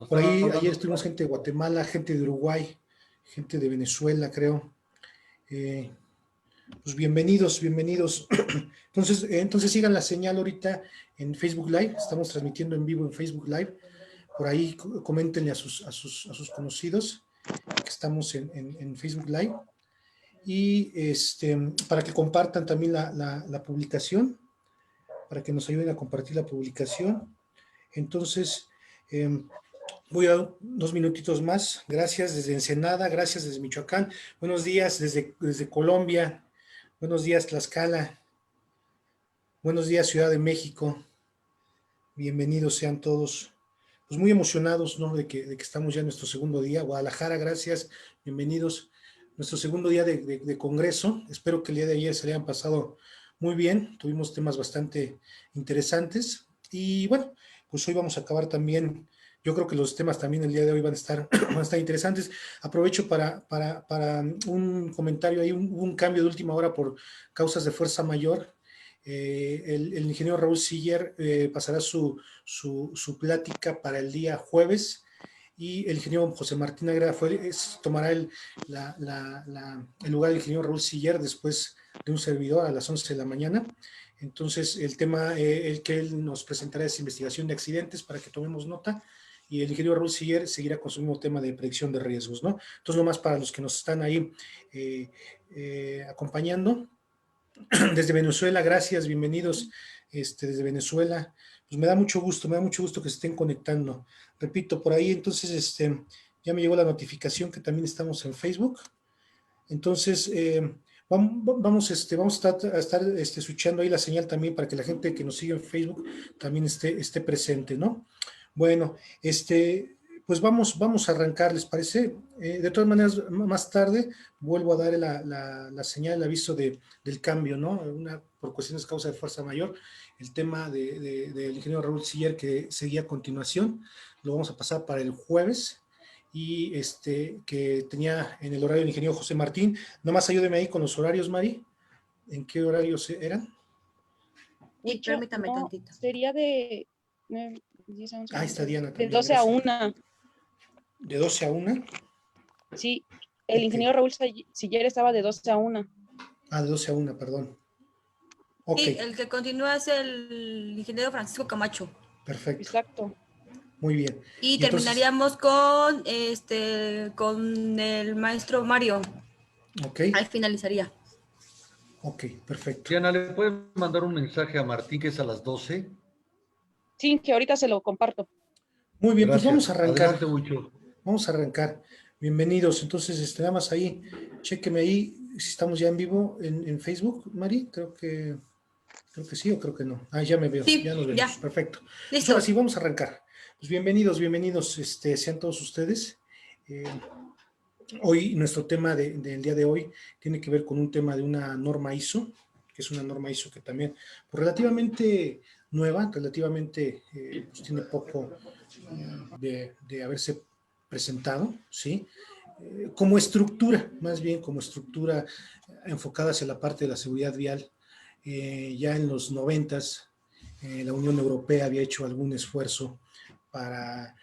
Por ahí ayer estuvimos gente de Guatemala, gente de Uruguay, gente de Venezuela, creo. Pues bienvenidos, bienvenidos. Entonces sigan la señal ahorita en Facebook Live. Estamos transmitiendo en vivo en Facebook Live. Por ahí coméntenle a sus conocidos que estamos en Facebook Live. Y para que compartan también la publicación, para que nos ayuden a compartir la publicación. Entonces, voy a dar 2 minutitos más. Gracias desde Ensenada, gracias desde Michoacán. Buenos días desde Colombia. Buenos días, Tlaxcala. Buenos días, Ciudad de México. Bienvenidos sean todos. Pues muy emocionados, ¿no? De que estamos ya en nuestro segundo día. Guadalajara, gracias. Bienvenidos. Nuestro segundo día de congreso. Espero que el día de ayer se le hayan pasado muy bien. Tuvimos temas bastante interesantes. Y bueno, pues hoy vamos a acabar también. Yo creo que los temas también el día de hoy van a estar interesantes. Aprovecho para un comentario. Hay un cambio de última hora por causas de fuerza mayor. El ingeniero Raúl Siller pasará su plática para el día jueves y el ingeniero José Martín Agreda tomará el lugar del ingeniero Raúl Siller después de un servidor a las 11 de la mañana. Entonces el tema el que él nos presentará es investigación de accidentes para que tomemos nota y el ingeniero Raúl Siller seguirá con su mismo tema de predicción de riesgos, ¿no? Entonces nomás para los que nos están ahí acompañando. Desde Venezuela, gracias, bienvenidos desde Venezuela. Pues me da mucho gusto que se estén conectando. Repito, por ahí entonces ya me llegó la notificación que también estamos en Facebook. Entonces, vamos a estar switchando ahí la señal también para que la gente que nos sigue en Facebook también esté presente, ¿no? Bueno, pues vamos a arrancar, ¿les parece? De todas maneras, más tarde vuelvo a dar la señal, el aviso del cambio, ¿no? Por cuestiones de causa de fuerza mayor, el tema del ingeniero Raúl Siller que seguía a continuación, lo vamos a pasar para el jueves, y que tenía en el horario del ingeniero José Martín. Nomás ayúdeme ahí con los horarios, Mari. ¿En qué horarios eran? Sí, permítame tantito. Sería de... Ahí está Diana también. De 12 a 1. ¿De 12 a 1? Sí, el ingeniero Raúl Siller estaba de 12 a 1. Ah, de 12 a 1, perdón. Okay. Sí, el que continúa es el ingeniero Francisco Camacho. Perfecto. Exacto. Muy bien. Y terminaríamos con el maestro Mario. Ok. Ahí finalizaría. Ok, perfecto. Diana, ¿le puedes mandar un mensaje a Martín que es a las 12? Sí, que ahorita se lo comparto. Muy bien, Gracias. Pues vamos a arrancar. Adelante, Huicho. Vamos a arrancar. Bienvenidos. Entonces, nada más ahí, chéqueme ahí si estamos ya en vivo en Facebook, Mari. Creo que sí o creo que no. Ah, ya me veo. Sí, ya nos vemos. Ya. Perfecto. Listo. Pues ahora sí, vamos a arrancar. Pues bienvenidos, sean todos ustedes. Hoy, nuestro tema del día de hoy tiene que ver con un tema de una norma ISO, que es una norma ISO que también, pues, relativamente nueva, relativamente pues tiene poco de haberse presentado, ¿sí? Como estructura, más bien como estructura enfocada hacia la parte de la seguridad vial. Ya en los 90s, la Unión Europea había hecho algún esfuerzo para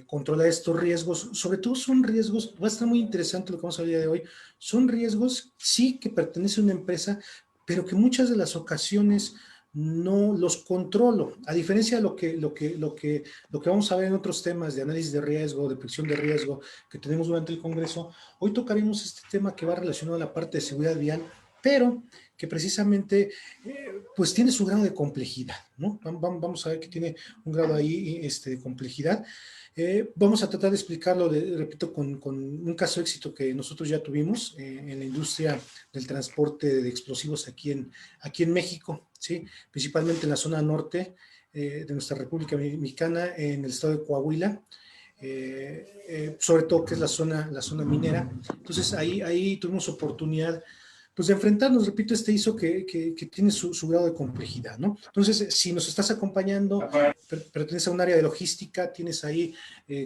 controlar estos riesgos. Sobre todo son riesgos, va a estar muy interesante lo que vamos a ver el día de hoy, son riesgos, sí, que pertenece a una empresa, pero que muchas de las ocasiones no los controlo, a diferencia de lo que vamos a ver en otros temas de análisis de riesgo, de predicción de riesgo que tenemos durante el Congreso. Hoy tocaremos este tema que va relacionado a la parte de seguridad vial, pero que precisamente pues tiene su grado de complejidad, ¿no? Vamos a ver que tiene un grado ahí de complejidad. Vamos a tratar de explicarlo, repito, con un caso de éxito que nosotros ya tuvimos en la industria del transporte de explosivos aquí en México, ¿sí? Principalmente en la zona norte de nuestra República Mexicana, en el estado de Coahuila, sobre todo que es la zona minera. Entonces ahí tuvimos oportunidad pues de enfrentarnos, repito, hizo que tiene su grado de complejidad, ¿no? Entonces, si nos estás acompañando, perteneces a un área de logística, tienes ahí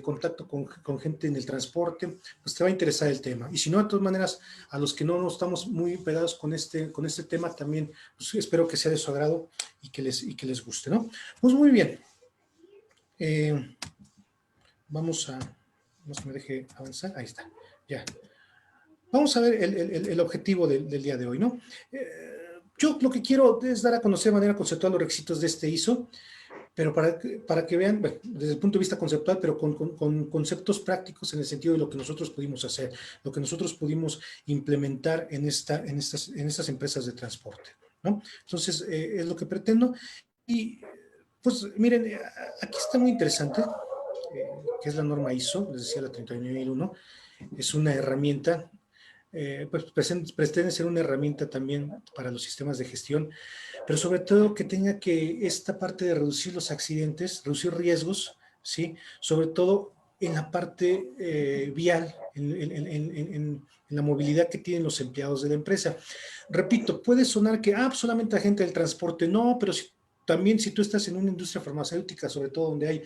contacto con gente en el transporte, pues te va a interesar el tema. Y si no, de todas maneras, a los que no estamos muy pegados con este tema, también pues, espero que sea de su agrado y que les guste, ¿no? Pues muy bien. vamos que me deje avanzar, ahí está, ya. Vamos a ver el objetivo del día de hoy, ¿no? Yo lo que quiero es dar a conocer de manera conceptual los requisitos de este ISO, pero para que vean, bueno, desde el punto de vista conceptual, pero con conceptos prácticos en el sentido de lo que nosotros pudimos hacer, lo que nosotros pudimos implementar en estas empresas de transporte, ¿no? Entonces, es lo que pretendo. Y, pues, miren, aquí está muy interesante, que es la norma ISO, les decía la 39001, es una herramienta, pues pretende ser una herramienta también para los sistemas de gestión, pero sobre todo que tenga que esta parte de reducir los accidentes, reducir riesgos, ¿sí? Sobre todo en la parte vial, en la movilidad que tienen los empleados de la empresa. Repito, puede sonar que, solamente la gente del transporte, no, pero también si tú estás en una industria farmacéutica, sobre todo donde hay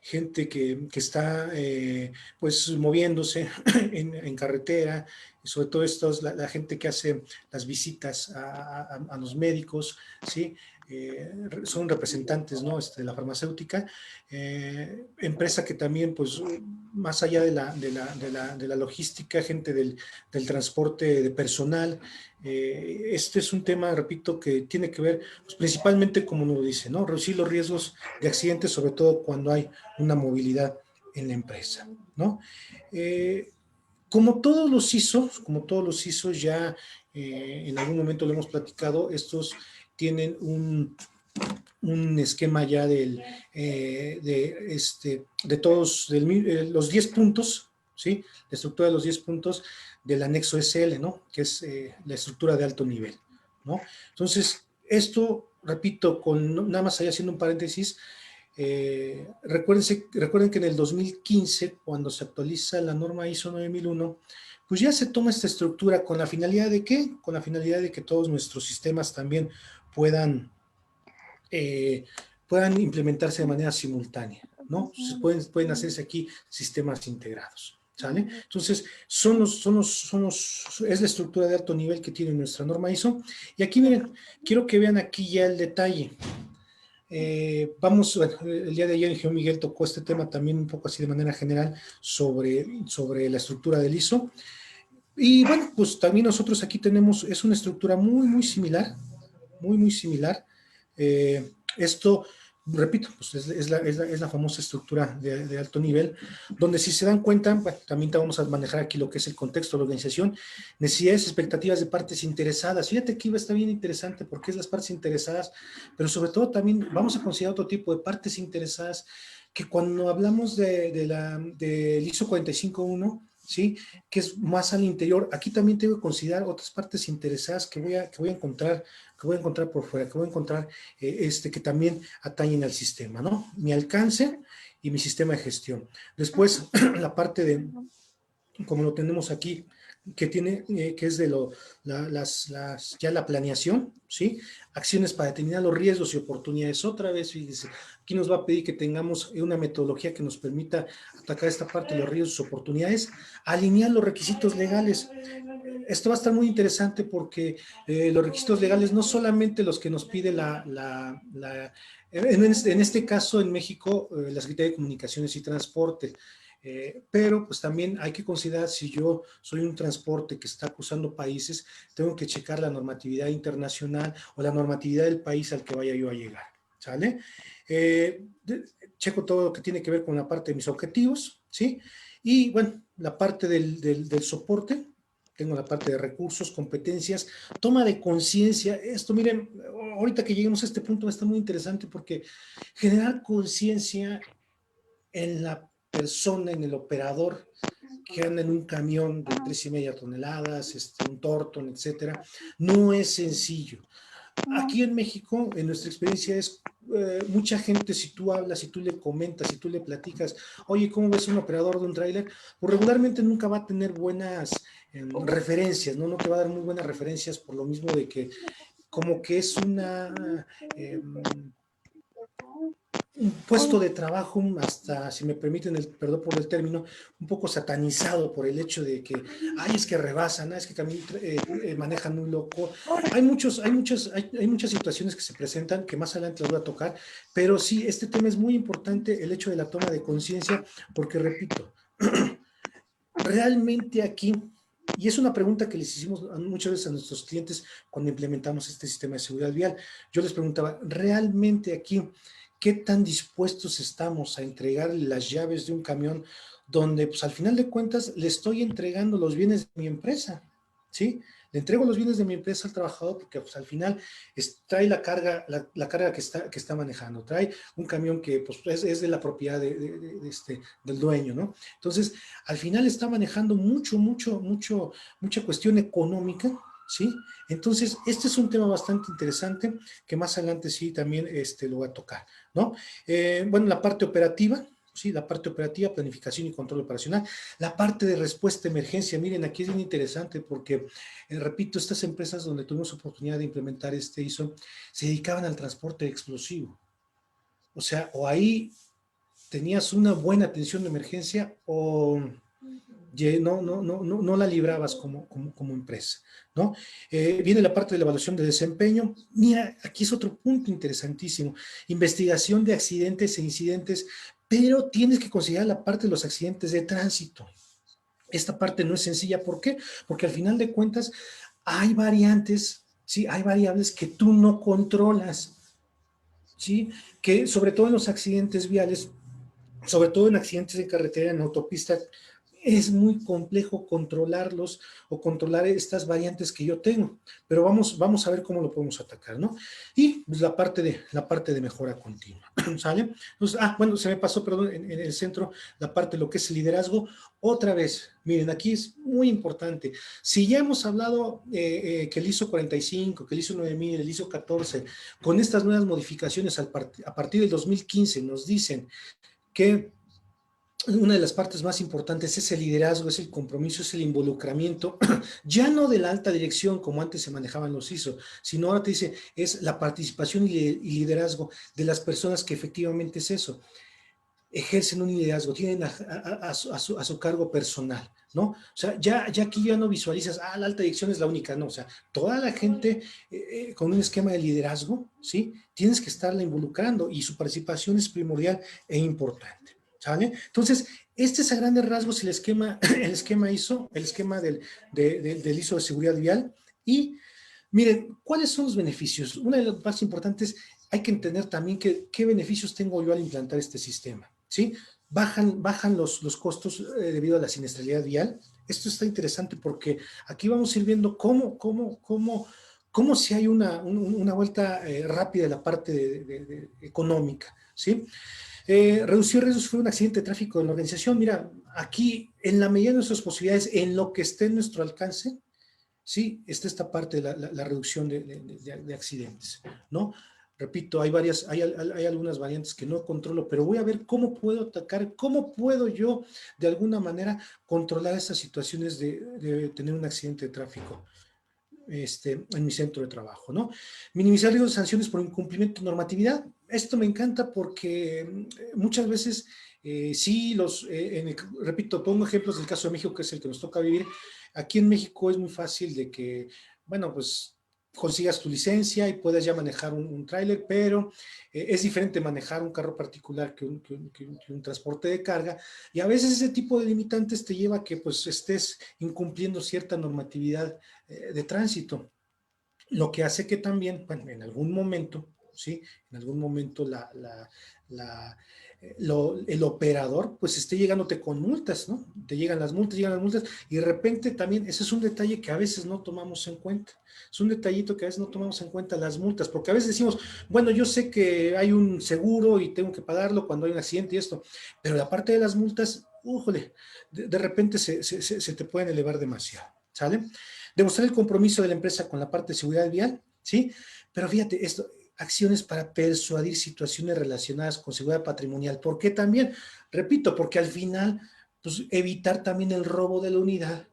gente que está pues moviéndose en carretera, sobre todo la gente que hace las visitas a los médicos, ¿sí? Son representantes, ¿no? De la farmacéutica, empresa que también, pues, más allá de la logística, gente del transporte de personal, este es un tema, repito, que tiene que ver, pues, principalmente, como nos dice, ¿no? Reducir los riesgos de accidentes, sobre todo cuando hay una movilidad en la empresa, ¿no? Como todos los ISOs ya en algún momento lo hemos platicado, estos tienen un esquema ya de todos los 10 puntos, ¿sí? La estructura de los 10 puntos del anexo SL, ¿no? Que es la estructura de alto nivel, ¿no? Entonces, esto, repito, nada más ahí haciendo un paréntesis, recuerden que en el 2015, cuando se actualiza la norma ISO 9001, pues ya se toma esta estructura con la finalidad de ¿qué? Con la finalidad de que todos nuestros sistemas también puedan implementarse de manera simultánea, ¿no? Pueden hacerse aquí sistemas integrados, ¿sale? Entonces, es la estructura de alto nivel que tiene nuestra norma ISO. Y aquí, miren, quiero que vean aquí ya el detalle. Bueno, el día de ayer Ingeniero Miguel tocó este tema también un poco así de manera general sobre la estructura del ISO. Y bueno, pues también nosotros aquí es una estructura muy similar, muy similar. Esto, repito, pues es la famosa estructura de alto nivel, donde si se dan cuenta, bueno, también te vamos a manejar aquí lo que es el contexto de la organización, necesidades, expectativas de partes interesadas. Fíjate que está bien interesante porque es las partes interesadas, pero sobre todo también vamos a considerar otro tipo de partes interesadas que cuando hablamos del ISO 451, ¿sí? Que es más al interior, aquí también tengo que considerar otras partes interesadas que voy a encontrar por fuera, que voy a encontrar que también atañen al sistema, ¿no? Mi alcance y mi sistema de gestión. Después, la parte de, como lo tenemos aquí, que es de ya la planeación, ¿sí? Acciones para determinar los riesgos y oportunidades. Otra vez, fíjense, aquí nos va a pedir que tengamos una metodología que nos permita atacar esta parte de los riesgos y oportunidades, alinear los requisitos legales. Esto va a estar muy interesante porque los requisitos legales no solamente los que nos pide en este caso en México, la Secretaría de Comunicaciones y Transporte, pero pues también hay que considerar si yo soy un transporte que está cruzando países, tengo que checar la normatividad internacional o la normatividad del país al que vaya yo a llegar, ¿sale? Checo todo lo que tiene que ver con la parte de mis objetivos, ¿sí? Y bueno, la parte del soporte, tengo la parte de recursos, competencias, toma de conciencia. Esto, miren, ahorita que lleguemos a este punto está muy interesante porque generar conciencia en la persona, en el operador que anda en un camión de 3,5 toneladas, un Torton, etcétera, no es sencillo. Aquí en México, en nuestra experiencia es mucha gente, si tú hablas, si tú le comentas, si tú le platicas, oye, ¿cómo ves un operador de un tráiler? Pues regularmente nunca va a tener buenas referencias, ¿no? No te va a dar muy buenas referencias por lo mismo de que como que es un puesto de trabajo hasta, si me permiten el perdón por el término, un poco satanizado por el hecho de que, ay, es que rebasan, es que manejan muy loco. Hay muchas situaciones que se presentan que más adelante las voy a tocar, pero sí, este tema es muy importante, el hecho de la toma de conciencia, porque repito, realmente aquí, y es una pregunta que les hicimos muchas veces a nuestros clientes cuando implementamos este sistema de seguridad vial, yo les preguntaba, ¿realmente aquí qué tan dispuestos estamos a entregarle las llaves de un camión donde pues al final de cuentas le estoy entregando los bienes de mi empresa? ¿Sí? Le entrego los bienes de mi empresa al trabajador porque pues, al final trae la carga, la carga que está manejando, trae un camión que pues, es de la propiedad del dueño, ¿no? Entonces, al final está manejando mucha cuestión económica, ¿sí? Entonces, este es un tema bastante interesante que más adelante sí también lo voy a tocar, ¿no? Bueno, la parte operativa, sí, la parte operativa, planificación y control operacional, la parte de respuesta a emergencia, miren, aquí es bien interesante porque, repito, estas empresas donde tuvimos oportunidad de implementar este ISO, se dedicaban al transporte explosivo, o sea, o ahí tenías una buena atención de emergencia o no la librabas como empresa, ¿no? Viene la parte de la evaluación de desempeño. Mira, aquí es otro punto interesantísimo. Investigación de accidentes e incidentes, pero tienes que considerar la parte de los accidentes de tránsito. Esta parte no es sencilla. ¿Por qué? Porque al final de cuentas hay variantes, ¿sí? Hay variables que tú no controlas, ¿sí? Que sobre todo en los accidentes viales, sobre todo en accidentes de carretera, en autopista, es muy complejo controlarlos o controlar estas variantes que yo tengo, pero vamos a ver cómo lo podemos atacar, ¿no? Y pues, la parte de mejora continua, ¿sale? Entonces, bueno, se me pasó, perdón, en el centro, la parte de lo que es el liderazgo. Otra vez, miren, aquí es muy importante. Si ya hemos hablado que el ISO 45, que el ISO 9000, el ISO 14, con estas nuevas modificaciones a partir del 2015 nos dicen que una de las partes más importantes es el liderazgo, es el compromiso, es el involucramiento, ya no de la alta dirección como antes se manejaban los ISO, sino ahora te dice, es la participación y liderazgo de las personas que efectivamente es eso, ejercen un liderazgo, tienen a su cargo personal, ¿no? O sea, ya aquí ya no visualizas, la alta dirección es la única, no, o sea, toda la gente con un esquema de liderazgo, ¿sí? Tienes que estarla involucrando y su participación es primordial e importante. ¿Sale? Entonces, este es a grandes rasgos el esquema ISO, el esquema del ISO de seguridad vial. Y miren, ¿cuáles son los beneficios? Una de las más importantes, hay que entender también qué beneficios tengo yo al implantar este sistema, ¿sí? Bajan los costos debido a la siniestralidad vial. Esto está interesante porque aquí vamos a ir viendo cómo si hay una vuelta rápida de la parte económica, ¿sí? Reducir riesgos fue un accidente de tráfico de la organización. Mira, aquí, en la medida de nuestras posibilidades, en lo que esté en nuestro alcance, sí, está esta parte de la reducción de accidentes, ¿no? Repito, hay algunas variantes que no controlo, pero voy a ver cómo puedo atacar, cómo puedo yo, de alguna manera, controlar estas situaciones de tener un accidente de tráfico. En mi centro de trabajo, ¿no? Minimizar riesgos de sanciones por incumplimiento de normatividad. Esto me encanta porque muchas veces, sí, repito, pongo ejemplos del caso de México, que es el que nos toca vivir. Aquí en México es muy fácil de que, bueno, pues consigas tu licencia y puedas ya manejar un tráiler, pero es diferente manejar un carro particular que un transporte de carga, y a veces ese tipo de limitantes te lleva a que pues estés incumpliendo cierta normatividad de tránsito, lo que hace que también, bueno, en algún momento, ¿sí? En algún momento el operador pues esté llegándote con multas, ¿no? Te llegan las multas, y de repente también, ese es un detalle que a veces no tomamos en cuenta. Es un detallito que a veces no tomamos en cuenta, las multas, porque a veces decimos, bueno, yo sé que hay un seguro y tengo que pagarlo cuando hay un accidente y esto, pero la parte de las multas, újole, de repente se te pueden elevar demasiado, ¿sale? Demostrar el compromiso de la empresa con la parte de seguridad vial, ¿sí? Pero fíjate, acciones para persuadir situaciones relacionadas con seguridad patrimonial. ¿Por qué también? Repito, porque al final, pues evitar también el robo de la unidad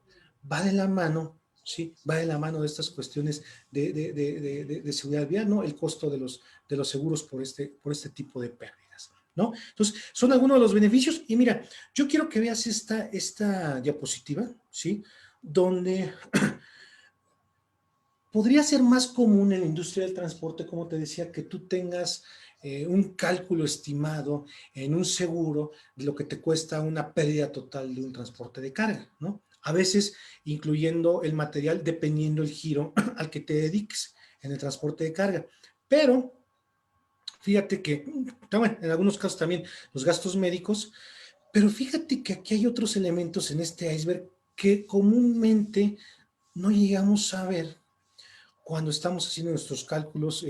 va de la mano, ¿sí? Va de la mano de estas cuestiones de seguridad vial, ¿no? El costo de los seguros por este tipo de pérdidas. ¿no? Entonces, son algunos de los beneficios. Y mira, yo quiero que veas esta diapositiva, ¿sí? Donde podría ser más común en la industria del transporte, como te decía, que tú tengas un cálculo estimado en un seguro de lo que te cuesta una pérdida total de un transporte de carga, ¿no? A veces incluyendo el material dependiendo el giro al que te dediques en el transporte de carga. Pero fíjate que, bueno, en algunos casos también los gastos médicos, pero fíjate que aquí hay otros elementos en este iceberg que comúnmente no llegamos a ver cuando estamos haciendo nuestros cálculos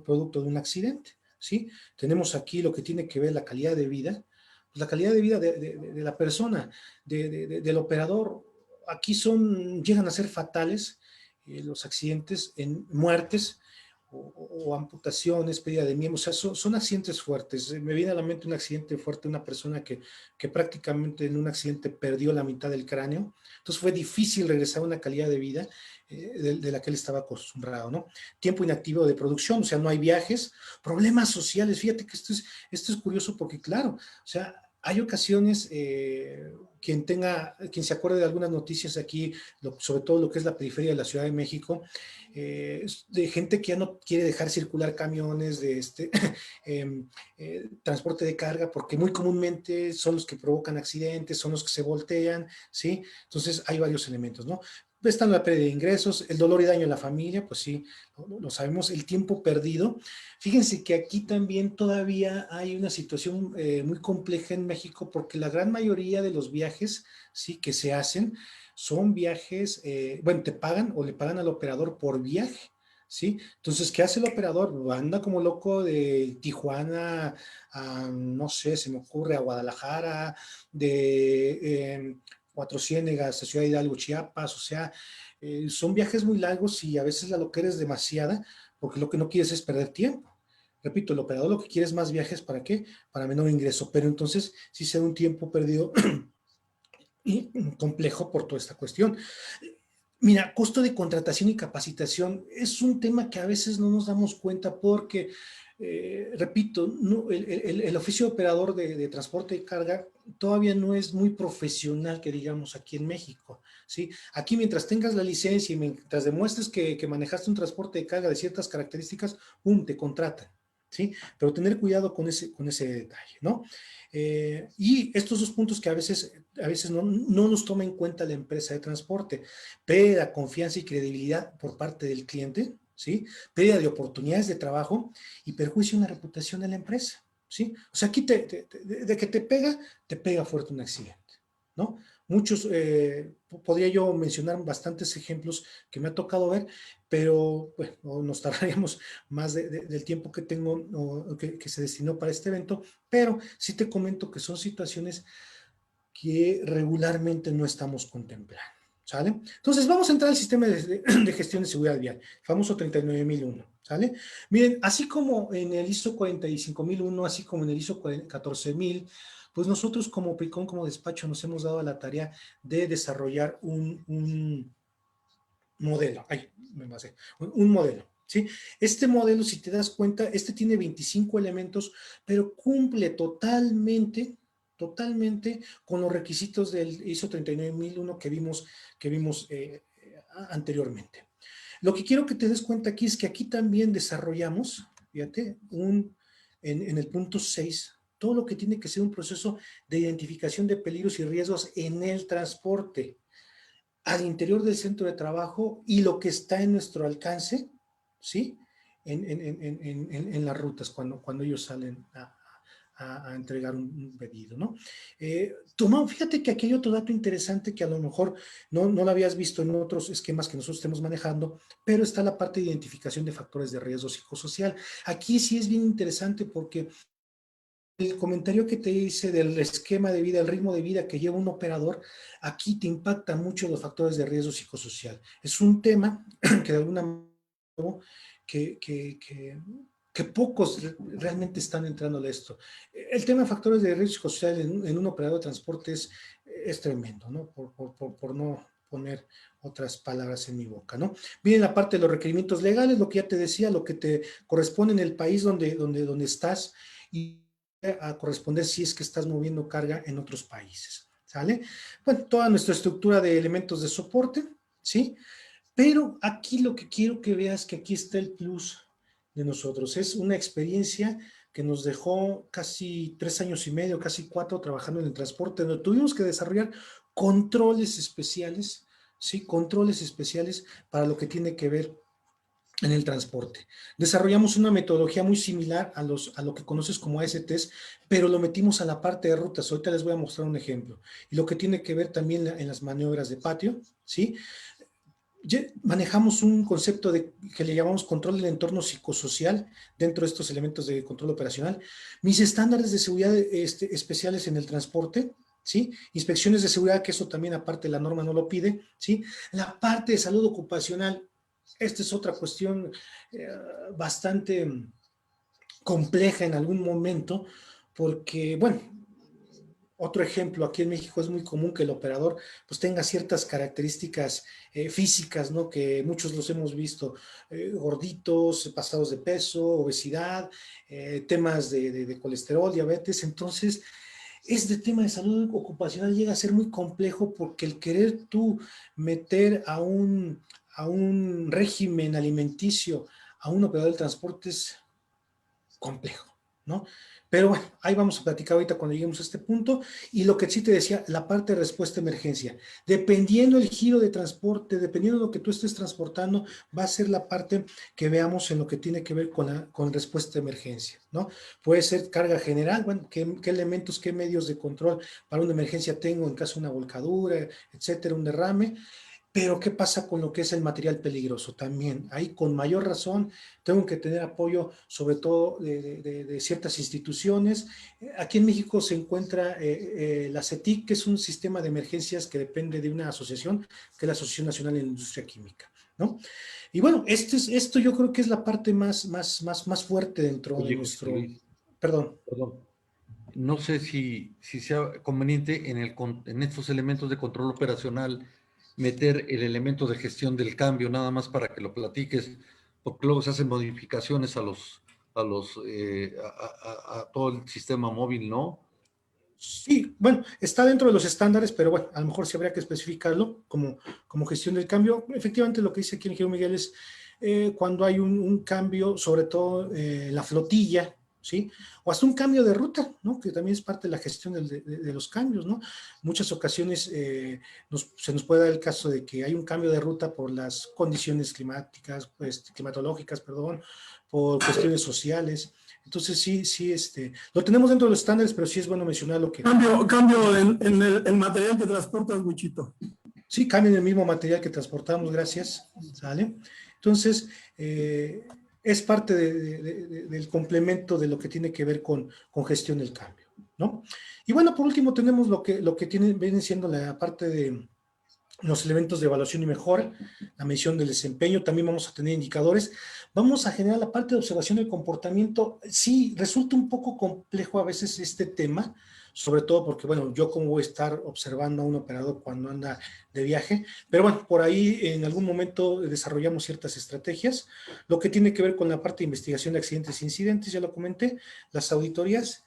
producto de un accidente, ¿sí? Tenemos aquí lo que tiene que ver la calidad de vida, pues la calidad de vida de la persona, del operador. Aquí llegan a ser fatales los accidentes en muertes o amputaciones, pérdida de miembros, o sea, son accidentes fuertes. Me viene a la mente un accidente fuerte de una persona que prácticamente en un accidente perdió la mitad del cráneo, entonces fue difícil regresar a una calidad de vida de la que él estaba acostumbrado, ¿no? Tiempo inactivo de producción, o sea, no hay viajes, problemas sociales, fíjate que esto es curioso porque, claro, o sea, hay ocasiones, quien se acuerde de algunas noticias aquí, sobre todo lo que es la periferia de la Ciudad de México, de gente que ya no quiere dejar circular camiones de transporte de carga, porque muy comúnmente son los que provocan accidentes, son los que se voltean, ¿sí? Entonces hay varios elementos, ¿no? Está la pérdida de ingresos, el dolor y daño en la familia, pues sí, lo sabemos, el tiempo perdido. Fíjense que aquí también todavía hay una situación muy compleja en México porque la gran mayoría de los viajes, sí, que se hacen son viajes, bueno, te pagan o le pagan al operador por viaje, ¿sí? Entonces, ¿qué hace el operador? Anda como loco de Tijuana a, no sé, se me ocurre, a Guadalajara, de Cuatro Ciénegas, a Ciudad Hidalgo, Chiapas, o sea, son viajes muy largos y a veces la loquera es demasiada porque lo que no quieres es perder tiempo. Repito, el operador lo que quiere es más viajes, ¿para qué? Para menor ingreso, pero entonces sí se da un tiempo perdido y complejo por toda esta cuestión. Mira, costo de contratación y capacitación es un tema que a veces no nos damos cuenta porque, repito, no, el oficio de operador de transporte de carga todavía no es muy profesional, que digamos, aquí en México, ¿sí? Aquí mientras tengas la licencia y mientras demuestres que manejaste un transporte de carga de ciertas características, ¡pum!, te contratan, ¿sí? Pero tener cuidado con ese detalle, ¿no? Y estos dos puntos que a veces no nos toma en cuenta la empresa de transporte: pérdida de confianza y credibilidad por parte del cliente, ¿sí? Pérdida de oportunidades de trabajo y perjuicio en la reputación de la empresa, ¿sí? O sea, aquí de que te pega fuerte un accidente, ¿no? Muchos, podría yo mencionar bastantes ejemplos que me ha tocado ver, pero bueno, nos tardaríamos más del tiempo que tengo o que se destinó para este evento, pero sí te comento que son situaciones que regularmente no estamos contemplando, ¿sale? Entonces vamos a entrar al sistema de gestión de seguridad vial, famoso 39001, ¿sale? Miren, así como en el ISO 45001, así como en el ISO 14000, pues nosotros como PRICON, como despacho, nos hemos dado a la tarea de desarrollar un modelo, un modelo, ¿sí? Este modelo, si te das cuenta, tiene 25 elementos, pero cumple totalmente con los requisitos del ISO 39001 que vimos anteriormente. Lo que quiero que te des cuenta aquí es que aquí también desarrollamos, fíjate, en el punto 6, todo lo que tiene que ser un proceso de identificación de peligros y riesgos en el transporte, al interior del centro de trabajo y lo que está en nuestro alcance, ¿sí? En las rutas, cuando ellos salen a entregar un pedido, ¿no? Fíjate que aquí hay otro dato interesante que a lo mejor no lo habías visto en otros esquemas que nosotros estemos manejando, pero está la parte de identificación de factores de riesgo psicosocial. Aquí sí es bien interesante porque el comentario que te hice del esquema de vida, el ritmo de vida que lleva un operador, aquí te impacta mucho los factores de riesgo psicosocial. Es un tema que de alguna manera que, que, que, que pocos realmente están entrando a esto. El tema de factores de riesgo psicosocial en un operador de transporte es tremendo, ¿no? Por no poner otras palabras en mi boca, ¿no? Viene la parte de los requerimientos legales, lo que ya te decía, lo que te corresponde en el país donde estás, y a corresponder si es que estás moviendo carga en otros países, ¿sale? Bueno, toda nuestra estructura de elementos de soporte, ¿sí? Pero aquí lo que quiero que veas que aquí está el plus de nosotros. Es una experiencia que nos dejó casi 3 años y medio, casi 4, trabajando en el transporte, donde tuvimos que desarrollar controles especiales, ¿sí? Controles especiales para lo que tiene que ver en el transporte. Desarrollamos una metodología muy similar a lo que conoces como ASTs, pero lo metimos a la parte de rutas. Ahorita les voy a mostrar un ejemplo. Y lo que tiene que ver también en las maniobras de patio, ¿sí? Manejamos un concepto que le llamamos control del entorno psicosocial dentro de estos elementos de control operacional. Mis estándares de seguridad especiales en el transporte, ¿sí? Inspecciones de seguridad, que eso también aparte la norma no lo pide, ¿sí? La parte de salud ocupacional, esta es otra cuestión bastante compleja en algún momento, porque, bueno, otro ejemplo, aquí en México es muy común que el operador pues tenga ciertas características físicas, ¿no? Que muchos los hemos visto, gorditos, pasados de peso, obesidad, temas de colesterol, diabetes. Entonces, este tema de salud ocupacional llega a ser muy complejo porque el querer tú meter a un régimen alimenticio a un operador del transporte es complejo, ¿no? Pero bueno, ahí vamos a platicar ahorita cuando lleguemos a este punto. Y lo que sí te decía, la parte de respuesta a emergencia. Dependiendo el giro de transporte, dependiendo de lo que tú estés transportando, va a ser la parte que veamos en lo que tiene que ver con respuesta a emergencia, ¿no? Puede ser carga general, bueno, qué elementos, qué medios de control para una emergencia tengo en caso de una volcadura, etcétera, un derrame. Pero ¿qué pasa con lo que es el material peligroso? También, ahí con mayor razón tengo que tener apoyo sobre todo de ciertas instituciones. Aquí en México se encuentra la CETIC, que es un sistema de emergencias que depende de una asociación, que es la Asociación Nacional de la Industria Química, ¿no? Y bueno, esto yo creo que es la parte más fuerte dentro de Oye, José nuestro... Luis, Perdón. perdón. No sé si sea conveniente en estos elementos de control operacional meter el elemento de gestión del cambio, nada más para que lo platiques, porque luego se hacen modificaciones a todo el sistema móvil, ¿no? Sí, bueno, está dentro de los estándares, pero bueno, a lo mejor sí habría que especificarlo como gestión del cambio. Efectivamente, lo que dice aquí el ingeniero Miguel es cuando hay un cambio, sobre todo la flotilla, ¿sí? O hasta un cambio de ruta, ¿no? Que también es parte de la gestión de los cambios, ¿no? Muchas ocasiones se nos puede dar el caso de que hay un cambio de ruta por las condiciones climáticas, pues, climatológicas, perdón, por cuestiones sociales. Entonces sí, lo tenemos dentro de los estándares, pero sí es bueno mencionar lo que... Cambio en el material que transportas, Wichito. Sí, cambian el mismo material que transportamos, gracias, ¿sale? Entonces, es parte del complemento de lo que tiene que ver con gestión del cambio, ¿no? Y bueno, por último tenemos lo que viene siendo la parte de los elementos de evaluación y mejora, la medición del desempeño, también vamos a tener indicadores, vamos a generar la parte de observación del comportamiento. Sí, resulta un poco complejo a veces este tema, sobre todo porque, bueno, yo como voy a estar observando a un operador cuando anda de viaje, pero bueno, por ahí en algún momento desarrollamos ciertas estrategias, lo que tiene que ver con la parte de investigación de accidentes e incidentes, ya lo comenté, las auditorías,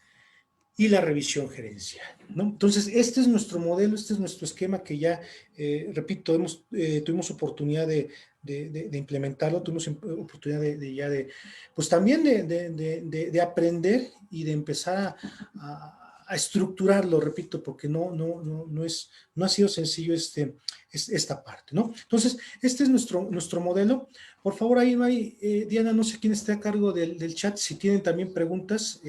y la revisión gerencial, ¿no? Entonces, este es nuestro modelo, este es nuestro esquema que ya, repito, tuvimos oportunidad de implementarlo, tuvimos oportunidad pues también de aprender y de empezar a estructurarlo, repito, porque no ha sido sencillo esta parte, ¿no? Entonces, este es nuestro modelo. Por favor, ahí no hay, Diana, no sé quién esté a cargo del chat, si tienen también preguntas,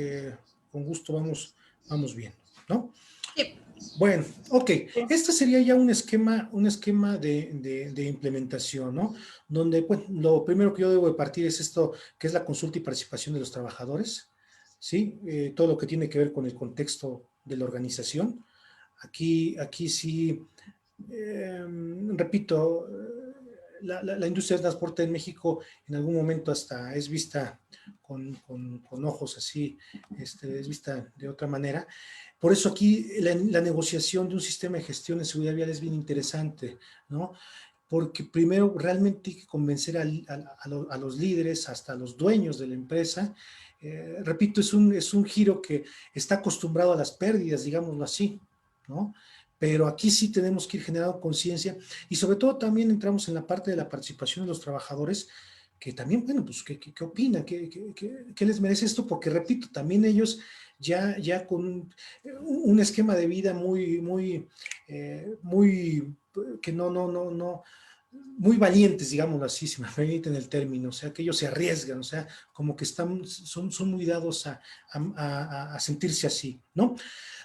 con gusto vamos viendo, ¿no? Sí. Bueno, ok, este sería ya un esquema de implementación, ¿no? Donde, bueno, lo primero que yo debo de partir es esto, que es la consulta y participación de los trabajadores, ¿sí? Todo lo que tiene que ver con el contexto de la organización. Aquí sí, repito, la industria del transporte en México en algún momento hasta es vista con ojos así, es vista de otra manera. Por eso aquí la negociación de un sistema de gestión de seguridad vial es bien interesante, ¿no? porque primero realmente hay que convencer a los líderes, hasta a los dueños de la empresa. Repito, es un giro que está acostumbrado a las pérdidas, digámoslo así, ¿no? Pero aquí sí tenemos que ir generando conciencia y sobre todo también entramos en la parte de la participación de los trabajadores, que también, bueno, pues, ¿qué opinan? ¿Qué les merece esto? Porque, repito, también ellos ya con un esquema de vida muy, que no, muy valientes, digámoslo así, si me permiten el término, o sea, que ellos se arriesgan, o sea, como que son muy dados a sentirse así, ¿no?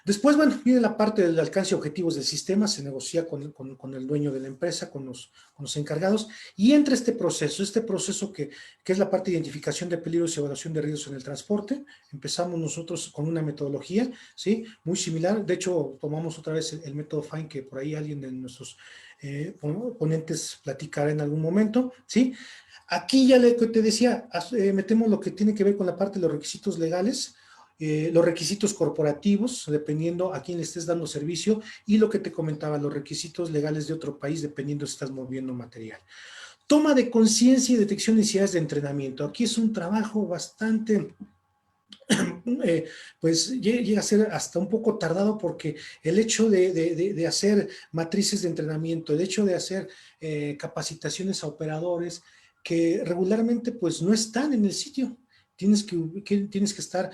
Después, bueno, viene la parte del alcance de objetivos del sistema, se negocia con el dueño de la empresa, con los encargados, y entra este proceso que es la parte de identificación de peligros y evaluación de riesgos en el transporte. Empezamos nosotros con una metodología, ¿sí? Muy similar, de hecho, tomamos otra vez el método FINE, que por ahí alguien de nuestros ponentes platicará en algún momento, ¿sí? Aquí ya te decía, metemos lo que tiene que ver con la parte de los requisitos legales, los requisitos corporativos, dependiendo a quién le estés dando servicio, y lo que te comentaba, los requisitos legales de otro país, dependiendo si estás moviendo material. Toma de conciencia y detección de necesidades de entrenamiento. Aquí es un trabajo bastante, pues llega a ser hasta un poco tardado, porque el hecho de hacer matrices de entrenamiento, el hecho de hacer capacitaciones a operadores que regularmente pues no están en el sitio. Tienes que estar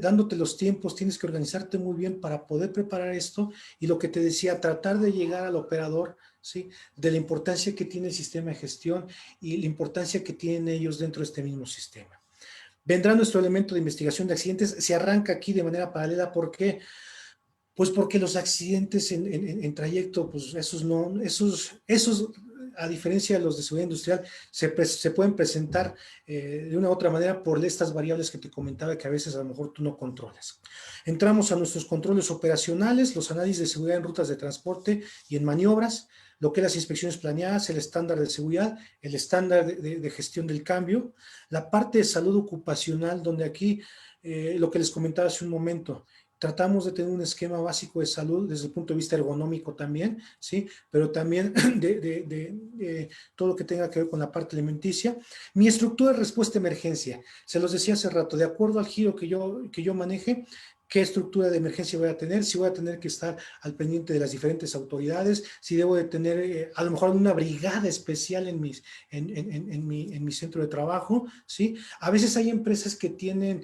dándote los tiempos, tienes que organizarte muy bien para poder preparar esto, y lo que te decía, tratar de llegar al operador, ¿sí? De la importancia que tiene el sistema de gestión y la importancia que tienen ellos dentro de este mismo sistema. Vendrá nuestro elemento de investigación de accidentes, se arranca aquí de manera paralela. ¿Por qué? Pues porque los accidentes en trayecto, pues esos, a diferencia de los de seguridad industrial, se pueden presentar de una u otra manera por estas variables que te comentaba, que a veces a lo mejor tú no controlas. Entramos a nuestros controles operacionales, los análisis de seguridad en rutas de transporte y en maniobras, lo que es las inspecciones planeadas, el estándar de seguridad, el estándar de gestión del cambio, la parte de salud ocupacional, donde aquí lo que les comentaba hace un momento, tratamos de tener un esquema básico de salud desde el punto de vista ergonómico también, ¿sí? Pero también de todo lo que tenga que ver con la parte alimenticia. Mi estructura de respuesta a emergencia, se los decía hace rato, de acuerdo al giro que yo maneje, qué estructura de emergencia voy a tener, si voy a tener que estar al pendiente de las diferentes autoridades, si debo de tener a lo mejor una brigada especial en mi centro de trabajo, ¿sí? A veces hay empresas que tienen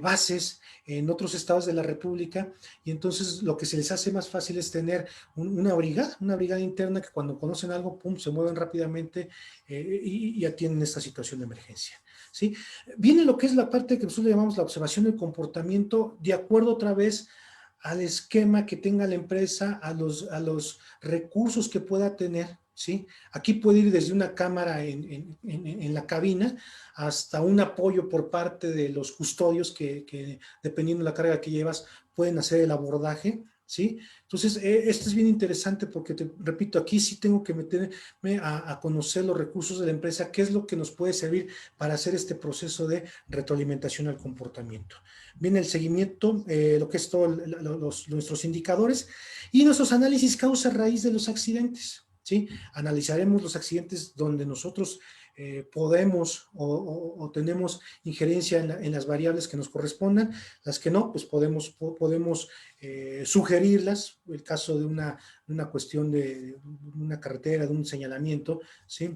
bases en otros estados de la República, y entonces lo que se les hace más fácil es tener una brigada interna, que cuando conocen algo, pum, se mueven rápidamente y atienden esta situación de emergencia, ¿sí? Viene lo que es la parte que nosotros le llamamos la observación del comportamiento, de acuerdo otra vez al esquema que tenga la empresa, a los recursos que pueda tener, ¿sí? Aquí puede ir desde una cámara en la cabina hasta un apoyo por parte de los custodios que dependiendo de la carga que llevas, pueden hacer el abordaje, ¿sí? Entonces, esto es bien interesante, porque te repito, aquí sí tengo que meterme a conocer los recursos de la empresa, qué es lo que nos puede servir para hacer este proceso de retroalimentación al comportamiento. Viene el seguimiento, lo que es todos nuestros indicadores y nuestros análisis causa-raíz de los accidentes, ¿sí? Analizaremos los accidentes donde nosotros podemos o tenemos injerencia en las variables que nos correspondan. Las que no, pues podemos sugerirlas. El caso de una cuestión de una carretera, de un señalamiento, ¿sí?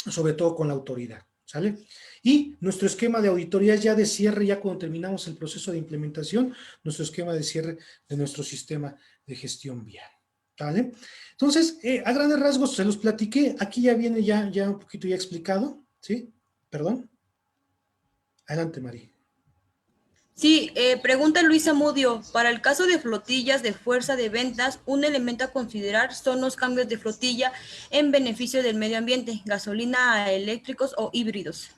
Sobre todo con la autoridad, ¿sale? Y nuestro esquema de auditoría ya de cierre, ya cuando terminamos el proceso de implementación, nuestro esquema de cierre de nuestro sistema de gestión vial, ¿vale? Entonces, a grandes rasgos se los platiqué. Aquí ya viene ya un poquito ya explicado, ¿sí? Perdón. Adelante, Mari. Sí, pregunta Luis Zamudio, para el caso de flotillas de fuerza de ventas, un elemento a considerar son los cambios de flotilla en beneficio del medio ambiente, gasolina a eléctricos o híbridos.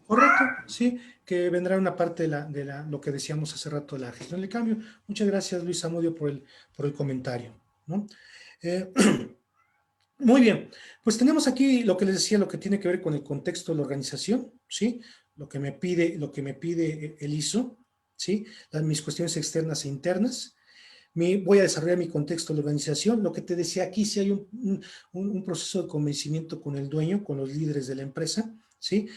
Correcto, sí, que vendrá una parte de lo que decíamos hace rato, de la gestión del cambio. Muchas gracias, Luis Zamudio, por el comentario, ¿no? Muy bien, pues tenemos aquí lo que les decía, lo que tiene que ver con el contexto de la organización, ¿sí? Lo que me pide el ISO, ¿sí? Mis cuestiones externas e internas. Voy a desarrollar mi contexto de organización. Lo que te decía aquí, si hay un proceso de convencimiento con el dueño, con los líderes de la empresa, ¿sí?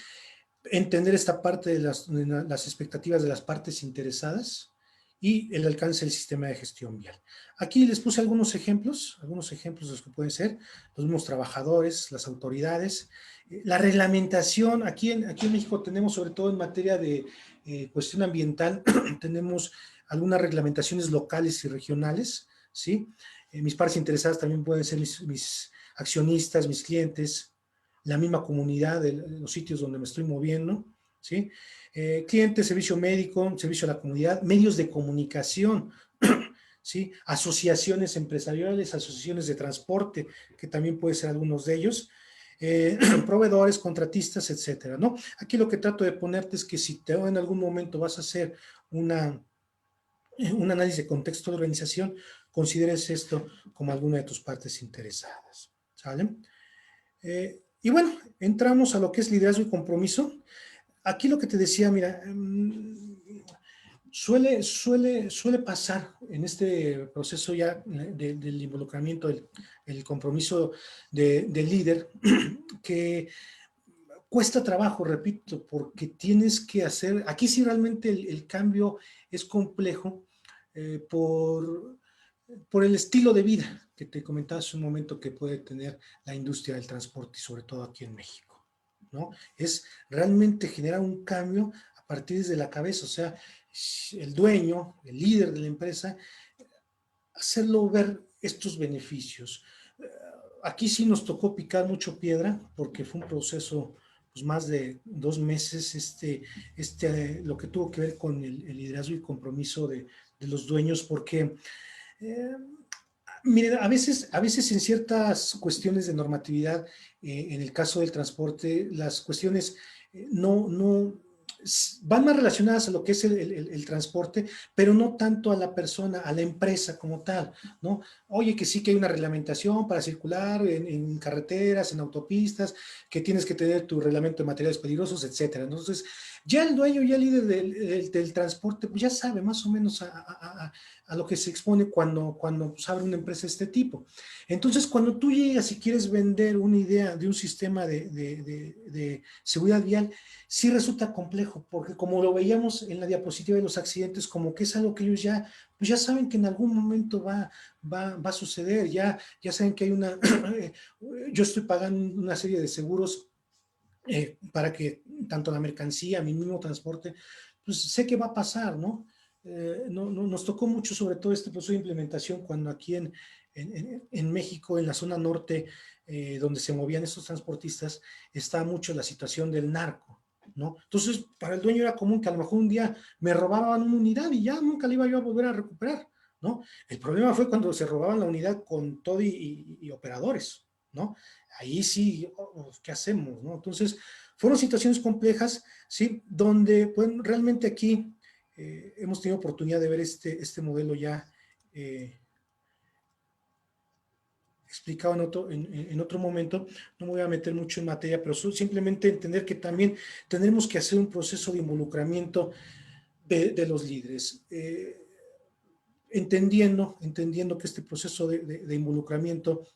Entender esta parte de las expectativas de las partes interesadas y el alcance del sistema de gestión vial. Aquí les puse algunos ejemplos de los que pueden ser los mismos trabajadores, las autoridades, la reglamentación. Aquí en México tenemos, sobre todo en materia de cuestión ambiental, tenemos algunas reglamentaciones locales y regionales, ¿sí? Mis partes interesadas también pueden ser mis accionistas, mis clientes, la misma comunidad de los sitios donde me estoy moviendo, ¿sí? Clientes, servicio médico, servicio a la comunidad, medios de comunicación, ¿sí? Asociaciones empresariales, asociaciones de transporte, que también puede ser algunos de ellos, proveedores, contratistas, etcétera, ¿no? Aquí lo que trato de ponerte es que si en algún momento vas a hacer un análisis de contexto de organización, consideres esto como alguna de tus partes interesadas, ¿sale? Y bueno, entramos a lo que es liderazgo y compromiso. Aquí lo que te decía, mira, suele pasar en este proceso ya del involucramiento, el compromiso del líder, que cuesta trabajo, repito, porque tienes que hacer, aquí sí realmente el cambio es complejo por el estilo de vida que te comentaba hace un momento que puede tener la industria del transporte y sobre todo aquí en México, ¿no? Es realmente generar un cambio a partir desde la cabeza, o sea, el dueño, el líder de la empresa, hacerlo ver estos beneficios. Aquí sí nos tocó picar mucho piedra porque fue un proceso pues más de 2 meses lo que tuvo que ver con el liderazgo y compromiso de los dueños, porque miren, a veces en ciertas cuestiones de normatividad, en el caso del transporte, las cuestiones no van más relacionadas a lo que es el transporte, pero no tanto a la persona, a la empresa como tal, ¿no? Oye, que sí que hay una reglamentación para circular en carreteras, en autopistas, que tienes que tener tu reglamento de materiales peligrosos, etcétera. Entonces, ya el dueño, ya el líder del transporte, pues ya sabe más o menos a lo que se expone cuando pues, abre una empresa de este tipo. Entonces, cuando tú llegas y quieres vender una idea de un sistema de seguridad vial, sí resulta complejo, porque como lo veíamos en la diapositiva de los accidentes, como que es algo que ellos pues ya saben que en algún momento va a suceder, ya saben que hay yo estoy pagando una serie de seguros para que tanto la mercancía, mi mismo transporte, pues sé que va a pasar, ¿no? Nos tocó mucho sobre todo este proceso de implementación cuando aquí en México, en la zona norte, donde se movían estos transportistas, está mucho la situación del narco, ¿no? Entonces, para el dueño era común que a lo mejor un día me robaban una unidad y ya nunca la iba yo a volver a recuperar, ¿no? El problema fue cuando se robaban la unidad con todo y operadores, ¿no? Ahí sí, ¿qué hacemos, no? Entonces, fueron situaciones complejas, ¿sí? Donde, pues, realmente aquí hemos tenido oportunidad de ver este modelo ya explicado en otro momento. No me voy a meter mucho en materia, pero simplemente entender que también tendremos que hacer un proceso de involucramiento de los líderes. Entendiendo que este proceso de involucramiento,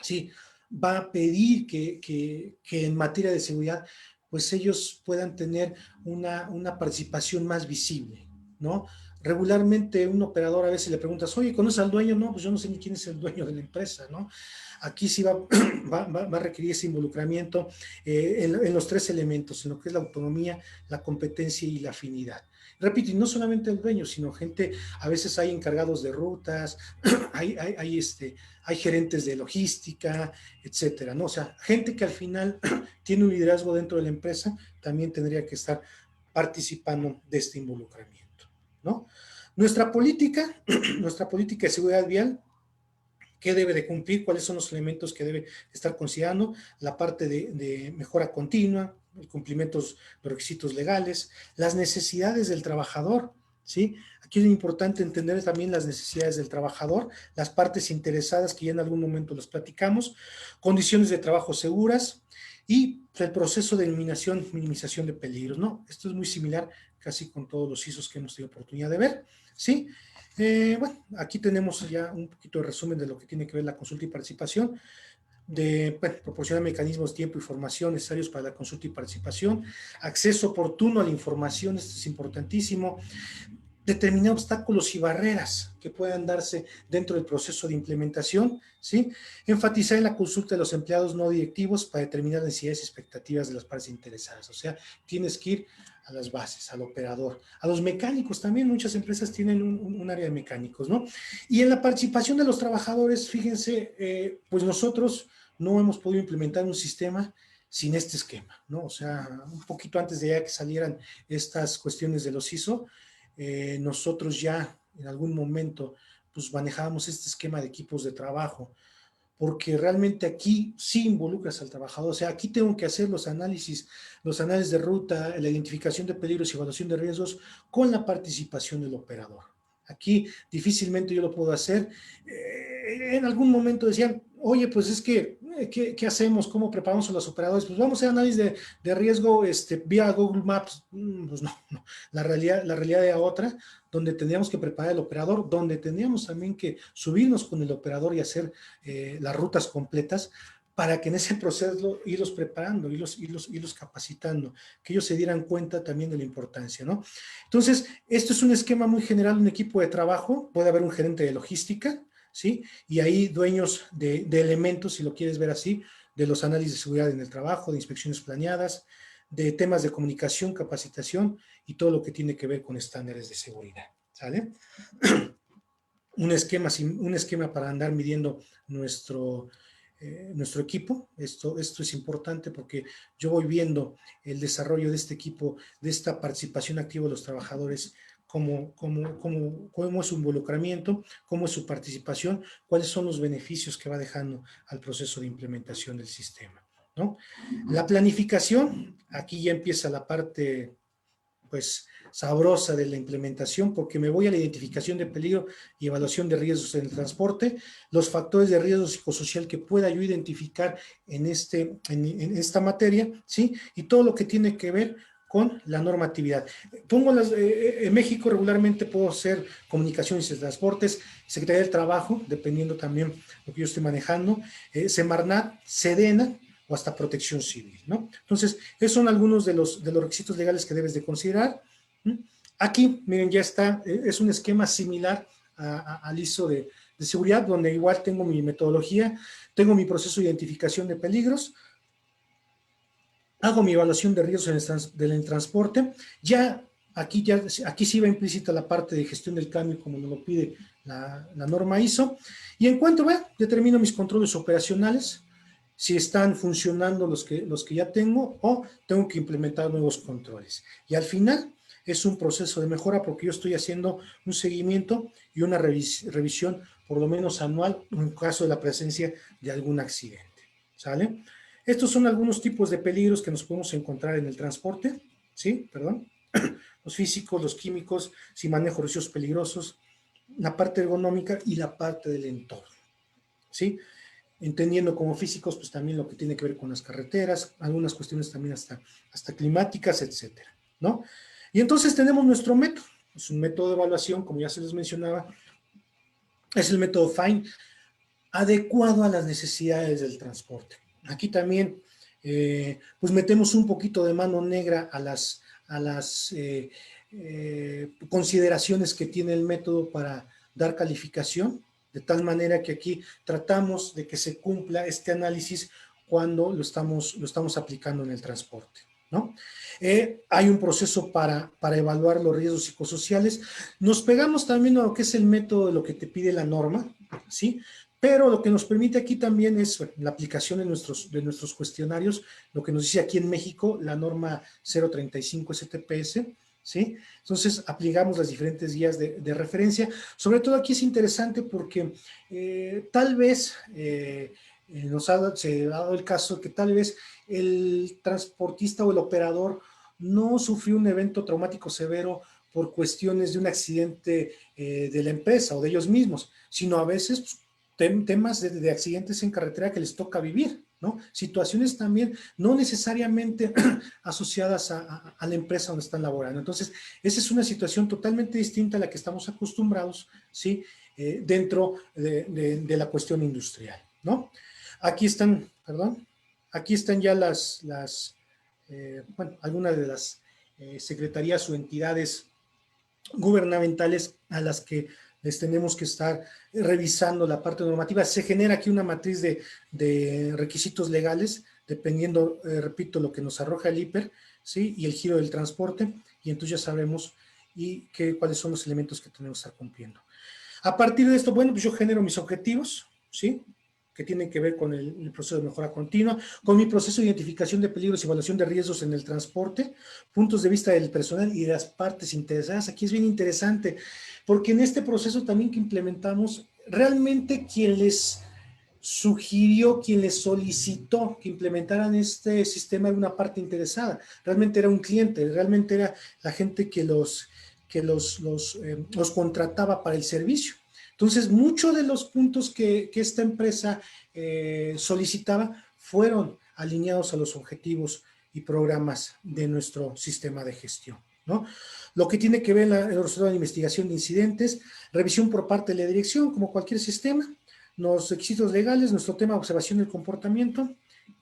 sí, va a pedir que en materia de seguridad, pues ellos puedan tener una participación más visible, ¿no? Regularmente un operador a veces le preguntas, oye, ¿conoces al dueño? No, pues yo no sé ni quién es el dueño de la empresa, ¿no? Aquí sí va a requerir ese involucramiento en los 3 elementos, en lo que es la autonomía, la competencia y la afinidad. Repito, y no solamente el dueño, sino gente, a veces hay encargados de rutas, hay gerentes de logística, etcétera, ¿no? O sea, gente que al final tiene un liderazgo dentro de la empresa, también tendría que estar participando de este involucramiento, ¿no? Nuestra política de seguridad vial, ¿qué debe de cumplir? ¿Cuáles son los elementos que debe estar considerando? La parte de mejora continua, el cumplimiento de los requisitos legales, las necesidades del trabajador, ¿sí? Aquí es importante entender también las necesidades del trabajador, las partes interesadas que ya en algún momento los platicamos, condiciones de trabajo seguras y el proceso de eliminación, minimización de peligros, ¿no? Esto es muy similar casi con todos los ISOs que hemos tenido oportunidad de ver, ¿sí? Bueno, aquí tenemos ya un poquito de resumen de lo que tiene que ver la consulta y participación, de proporcionar mecanismos, tiempo y formación necesarios para la consulta y participación, acceso oportuno a la información, esto es importantísimo, determinar obstáculos y barreras que puedan darse dentro del proceso de implementación, ¿sí? Enfatizar en la consulta de los empleados no directivos para determinar necesidades y expectativas de las partes interesadas, o sea, tienes que ir a las bases, al operador, a los mecánicos también, muchas empresas tienen un área de mecánicos, ¿no? Y en la participación de los trabajadores, fíjense, pues nosotros no hemos podido implementar un sistema sin este esquema, ¿no? O sea, un poquito antes de ya que salieran estas cuestiones de los ISO, nosotros ya en algún momento pues manejábamos este esquema de equipos de trabajo, porque realmente aquí sí involucras al trabajador, o sea, aquí tengo que hacer los análisis de ruta, la identificación de peligros y evaluación de riesgos con la participación del operador. Aquí difícilmente yo lo puedo hacer. En algún momento decían, oye, pues es que, ¿qué hacemos? ¿Cómo preparamos a los operadores? Pues vamos a hacer análisis de riesgo vía Google Maps. Pues no. La realidad era otra, donde teníamos que preparar el operador, donde teníamos también que subirnos con el operador y hacer las rutas completas, para que en ese proceso irlos preparando, irlos capacitando, que ellos se dieran cuenta también de la importancia, ¿no? Entonces, esto es un esquema muy general, un equipo de trabajo, puede haber un gerente de logística, ¿sí? Y ahí dueños de elementos, si lo quieres ver así, de los análisis de seguridad en el trabajo, de inspecciones planeadas, de temas de comunicación, capacitación y todo lo que tiene que ver con estándares de seguridad, ¿sale? Un esquema para andar midiendo nuestro equipo. Esto es importante porque yo voy viendo el desarrollo de este equipo, de esta participación activa de los trabajadores, cómo es su involucramiento, cómo es su participación, cuáles son los beneficios que va dejando al proceso de implementación del sistema, ¿no? La planificación, aquí ya empieza la parte pues sabrosa de la implementación, porque me voy a la identificación de peligro y evaluación de riesgos en el transporte, los factores de riesgo psicosocial que pueda yo identificar en esta materia, ¿sí? Y todo lo que tiene que ver con la normatividad. En México regularmente puedo hacer comunicaciones y transportes, Secretaría del Trabajo, dependiendo también lo que yo esté manejando, Semarnat, Sedena, o hasta protección civil, ¿no? Entonces, esos son algunos de los requisitos legales que debes de considerar. Aquí, miren, ya está, es un esquema similar al ISO de seguridad, donde igual tengo mi metodología, tengo mi proceso de identificación de peligros, hago mi evaluación de riesgos en el transporte, aquí sí va implícita la parte de gestión del cambio, como nos lo pide la norma ISO, y en cuanto determino mis controles operacionales, si están funcionando los que ya tengo o tengo que implementar nuevos controles. Y al final es un proceso de mejora porque yo estoy haciendo un seguimiento y una revisión por lo menos anual en caso de la presencia de algún accidente, ¿sale? Estos son algunos tipos de peligros que nos podemos encontrar en el transporte, ¿sí? Perdón. Los físicos, los químicos, si manejo residuos peligrosos, la parte ergonómica y la parte del entorno, ¿sí? Entendiendo como físicos, pues también lo que tiene que ver con las carreteras, algunas cuestiones también hasta climáticas, etcétera, ¿no? Y entonces tenemos nuestro método, es un método de evaluación, como ya se les mencionaba, es el método FINE, adecuado a las necesidades del transporte. Aquí también, pues metemos un poquito de mano negra a las consideraciones que tiene el método para dar calificación, de tal manera que aquí tratamos de que se cumpla este análisis cuando lo estamos aplicando en el transporte, ¿no? Hay un proceso para evaluar los riesgos psicosociales. Nos pegamos también a lo que es el método de lo que te pide la norma, ¿sí? Pero lo que nos permite aquí también es la aplicación de nuestros cuestionarios, lo que nos dice aquí en México la norma 035 STPS, ¿sí? Entonces aplicamos las diferentes guías de referencia. Sobre todo aquí es interesante porque tal vez se ha dado el caso que tal vez el transportista o el operador no sufrió un evento traumático severo por cuestiones de un accidente de la empresa o de ellos mismos, sino a veces pues, temas de accidentes en carretera que les toca vivir, ¿no? Situaciones también no necesariamente asociadas a la empresa donde están laborando. Entonces, esa es una situación totalmente distinta a la que estamos acostumbrados, ¿sí? Dentro de la cuestión industrial, ¿no? Aquí están, perdón, aquí están ya bueno, algunas de las secretarías o entidades gubernamentales a las que les tenemos que estar revisando la parte normativa. Se genera aquí una matriz de requisitos legales, dependiendo, repito, lo que nos arroja el IPER, ¿sí? Y el giro del transporte, y entonces ya sabemos cuáles son los elementos que tenemos que estar cumpliendo. A partir de esto, bueno, pues yo genero mis objetivos, ¿sí? Que tienen que ver con el proceso de mejora continua, con mi proceso de identificación de peligros y evaluación de riesgos en el transporte, puntos de vista del personal y de las partes interesadas. Aquí es bien interesante, porque en este proceso también que implementamos, realmente quien les sugirió, quien les solicitó que implementaran este sistema era una parte interesada, realmente era un cliente, realmente era la gente que los contrataba para el servicio. Entonces, muchos de los puntos que esta empresa solicitaba fueron alineados a los objetivos y programas de nuestro sistema de gestión, ¿no? Lo que tiene que ver el resultado de investigación de incidentes, revisión por parte de la dirección, como cualquier sistema, los requisitos legales, nuestro tema de observación del comportamiento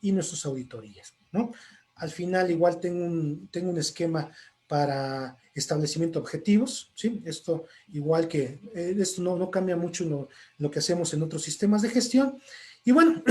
y nuestras auditorías, ¿no? Al final, igual tengo un esquema para establecimiento de objetivos, ¿sí? Esto igual que, esto no cambia mucho lo que hacemos en otros sistemas de gestión. Y bueno,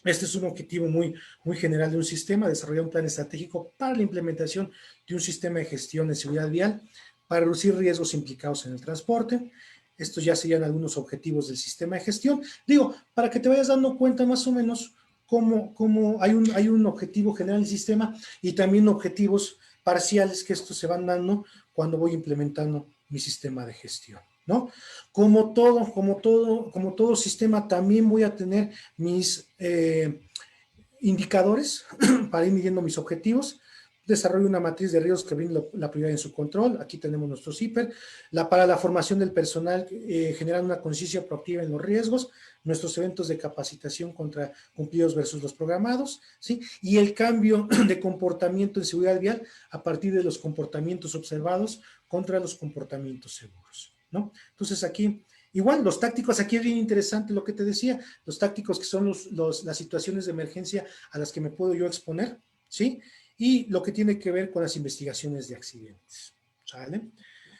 este es un objetivo muy general de un sistema, desarrollar un plan estratégico para la implementación de un sistema de gestión de seguridad vial para reducir riesgos implicados en el transporte. Estos ya serían algunos objetivos del sistema de gestión. Digo, para que te vayas dando cuenta más o menos cómo hay un objetivo general del sistema y también objetivos parciales que estos se van dando cuando voy implementando mi sistema de gestión, ¿no? Como todo sistema, también voy a tener mis indicadores para ir midiendo mis objetivos. Desarrollo una matriz de riesgos que brinde la prioridad en su control. Aquí tenemos nuestros IPER. Para la formación del personal, generar una conciencia proactiva en los riesgos, nuestros eventos de capacitación contra cumplidos versus los programados, ¿sí? Y el cambio de comportamiento en seguridad vial a partir de los comportamientos observados contra los comportamientos seguros, ¿no? Entonces aquí, igual, los tácticos, aquí es bien interesante lo que te decía, los tácticos que son las situaciones de emergencia a las que me puedo yo exponer, ¿sí? Y lo que tiene que ver con las investigaciones de accidentes, ¿sale?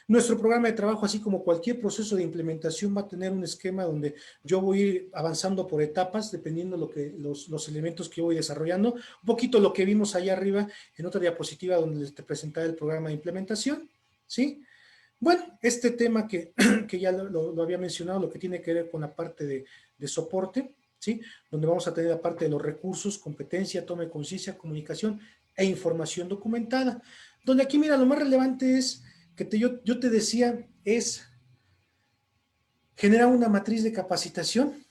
Nuestro programa de trabajo, así como cualquier proceso de implementación, va a tener un esquema donde yo voy a ir avanzando por etapas, dependiendo los elementos que yo voy desarrollando. Un poquito lo que vimos allá arriba en otra diapositiva donde te presentaba el programa de implementación, ¿sí? Bueno, este tema que ya lo había mencionado, lo que tiene que ver con la parte de soporte, ¿sí? Donde vamos a tener la parte de los recursos, competencia, toma de conciencia, comunicación e información documentada. Donde aquí, mira, lo más relevante es que yo te decía, es generar una matriz de capacitación,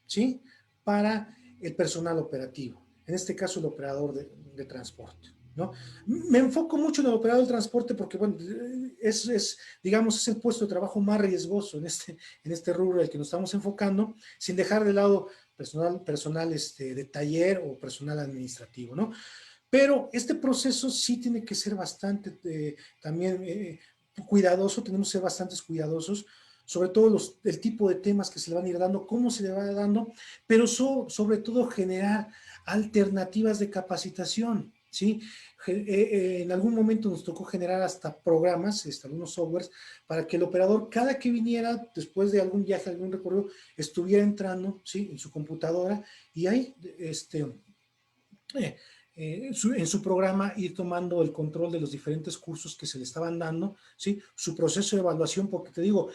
¿sí? Para el personal operativo, en este caso el operador de transporte, ¿no? Me enfoco mucho en el operador de transporte porque, bueno, digamos, es el puesto de trabajo más riesgoso en este rubro del que nos estamos enfocando, sin dejar de lado personal de taller o personal administrativo, ¿no? Pero este proceso sí tiene que ser bastante también cuidadoso, tenemos que ser bastante cuidadosos, sobre todo el tipo de temas que se le van a ir dando, cómo se le va dando, pero sobre todo generar alternativas de capacitación, ¿sí? En algún momento nos tocó generar hasta programas, algunos softwares, para que el operador, cada que viniera, después de algún viaje, algún recorrido, estuviera entrando, ¿sí? En su computadora y ahí, en su programa ir tomando el control de los diferentes cursos que se le estaban dando, ¿sí? Su proceso de evaluación, porque te digo,